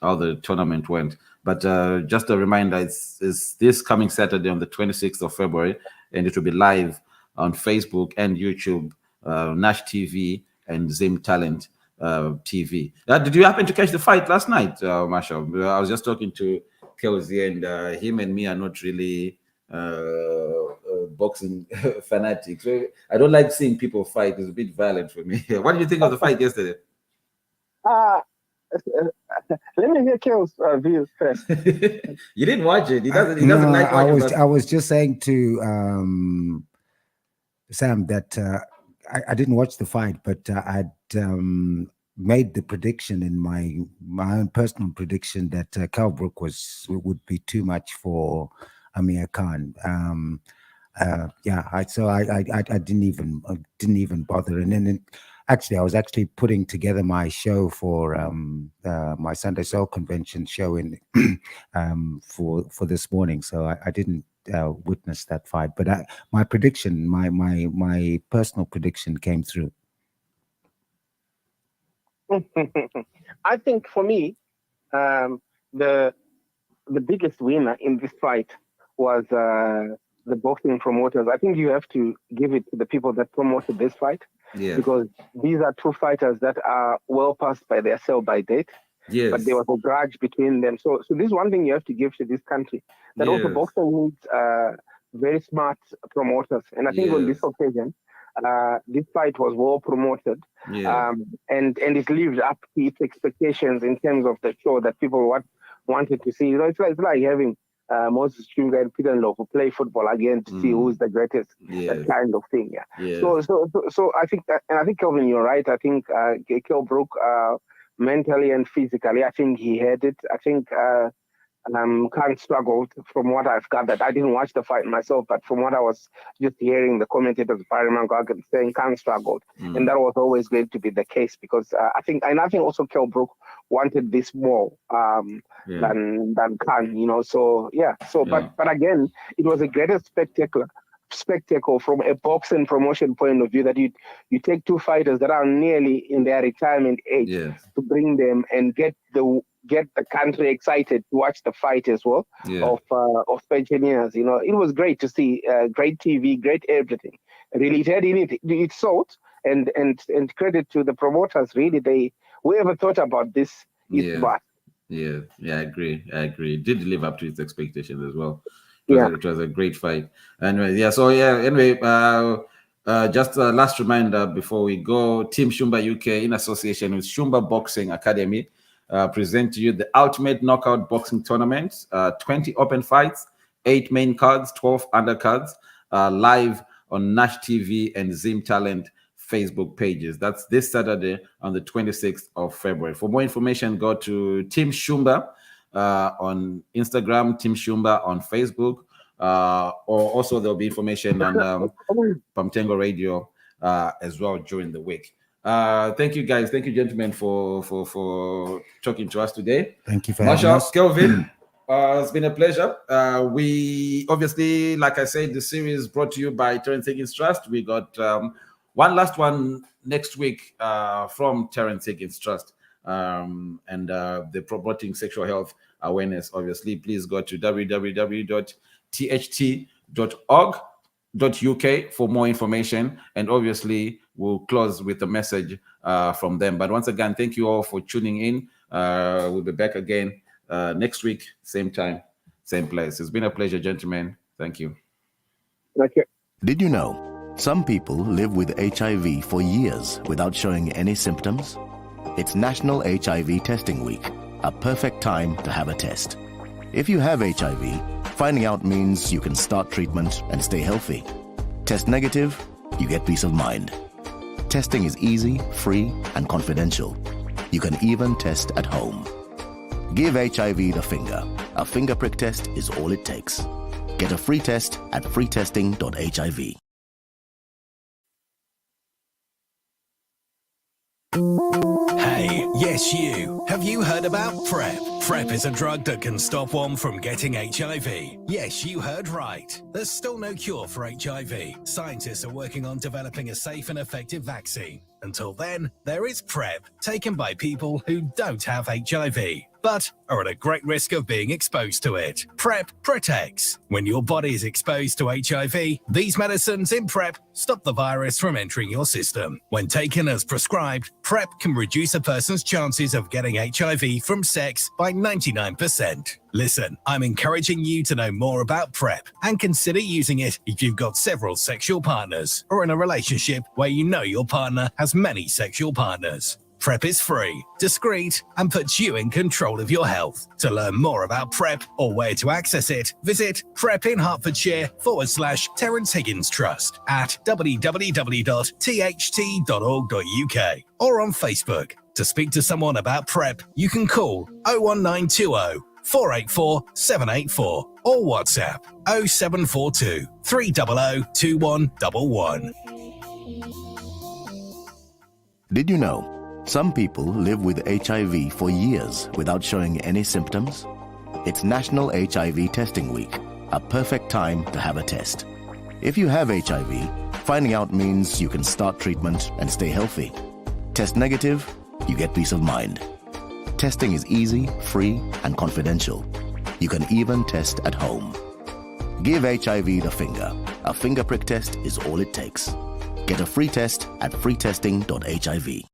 how the tournament went. But just a reminder, it's this coming Saturday on the 26th of February, and it will be live on Facebook and YouTube, Nash TV and Zim Talent TV. Did you happen to catch the fight last night, Marshall? I was just talking to Kelsey, and him and me are not really boxing fanatics. So I don't like seeing people fight. It's a bit violent for me. What did you think of the fight yesterday? Let me hear Kel's views first. You didn't watch it. He doesn't like watching. I was just saying to Sam that I didn't watch the fight, but I'd made the prediction in my own personal prediction that Kell Brook would be too much for Amir Khan. I didn't even bother, and then I was actually putting together my show for my Sunday Soul Convention show in for this morning, so I didn't witness that fight. But my prediction, my personal prediction, came through. I think for me, the biggest winner in this fight was the boxing promoters. I think you have to give it to the people that promoted this fight. Yeah. Because these are two fighters that are well past by their sell-by date. Yes. But there was a grudge between them. So this is one thing you have to give to this country. That also boxing needs very smart promoters. And I think on this occasion, this fight was well promoted. And it lived up to its expectations in terms of the show that people wanted to see. You know, it's like having Moses Chunga and Peter Ndlovu play football again to see who's the greatest, that kind of thing. So I think that, and I think, Kelvin, you're right. I think Kell Brook, mentally and physically, I think he had it. I think Khan struggled, from what I've gathered. I didn't watch the fight myself, but from what I was just hearing the commentators, Pariman saying Khan struggled, and that was always going to be the case, because I think also Kell Brook wanted this more than Khan, you know. So but again, it was a greater spectacle from a boxing promotion point of view, that you take two fighters that are nearly in their retirement age to bring them and get the country excited to watch the fight as well of pensioners. You know, it was great to see, great TV, great everything. Really, it had anything. It sold, and credit to the promoters. Really, whoever thought about this is smart. Yeah, I agree. It did live up to its expectations as well. It was a great fight. Anyway, just a last reminder before we go: Team Shumba UK, in association with Shumba Boxing Academy, present to you the Ultimate Knockout Boxing Tournament. 20 open fights, 8 main cards, 12 undercards, live on Nash TV and Zim Talent Facebook pages. That's this Saturday on the 26th of February. For more information, go to Team Shumba on Instagram, Team Shumba on Facebook, or also there'll be information on Pamtengo Radio as well during the week. Thank you, guys. Thank you, gentlemen, for talking to us today. Thank you for having us. Kelvin, it's been a pleasure. We obviously, like I said, the series brought to you by Terrence Higgins Trust. We got one last one next week from Terrence Higgins Trust. And they're promoting sexual health awareness. Obviously, please go to www.tht.org.uk for more information, and obviously we'll close with a message from them. But once again, thank you all for tuning in. We'll be back again next week, same time, same place. It's been a pleasure, gentlemen. Thank you. Okay. Did you know some people live with HIV for years without showing any symptoms? It's National HIV Testing Week, a perfect time to have a test. If you have HIV, finding out means you can start treatment and stay healthy. Test negative, you get peace of mind. Testing is easy, free, and confidential. You can even test at home. Give HIV the finger. A finger prick test is all it takes. Get a free test at freetesting.hiv. Hey, yes you. Have you heard about PrEP? PrEP is a drug that can stop one from getting HIV. Yes, you heard right. There's still no cure for HIV. Scientists are working on developing a safe and effective vaccine. Until then, there is PrEP, taken by people who don't have HIV, but are at a great risk of being exposed to it. PrEP protects. When your body is exposed to HIV, these medicines in PrEP stop the virus from entering your system. When taken as prescribed, PrEP can reduce a person's chances of getting HIV from sex by 99%. Listen, I'm encouraging you to know more about PrEP and consider using it if you've got several sexual partners or in a relationship where you know your partner has many sexual partners. PrEP is free, discreet, and puts you in control of your health. To learn more about PrEP or where to access it, visit prepinhertfordshire/Terrence Higgins Trust at www.tht.org.uk or on Facebook. To speak to someone about PrEP, you can call 01920 484 784 or WhatsApp 0742 300 2111. Did you know some people live with HIV for years without showing any symptoms? It's National HIV Testing Week, a perfect time to have a test. If you have HIV, finding out means you can start treatment and stay healthy. Test negative, you get peace of mind. Testing is easy, free, and confidential. You can even test at home. Give HIV the finger. A finger prick test is all it takes. Get a free test at freetesting.hiv.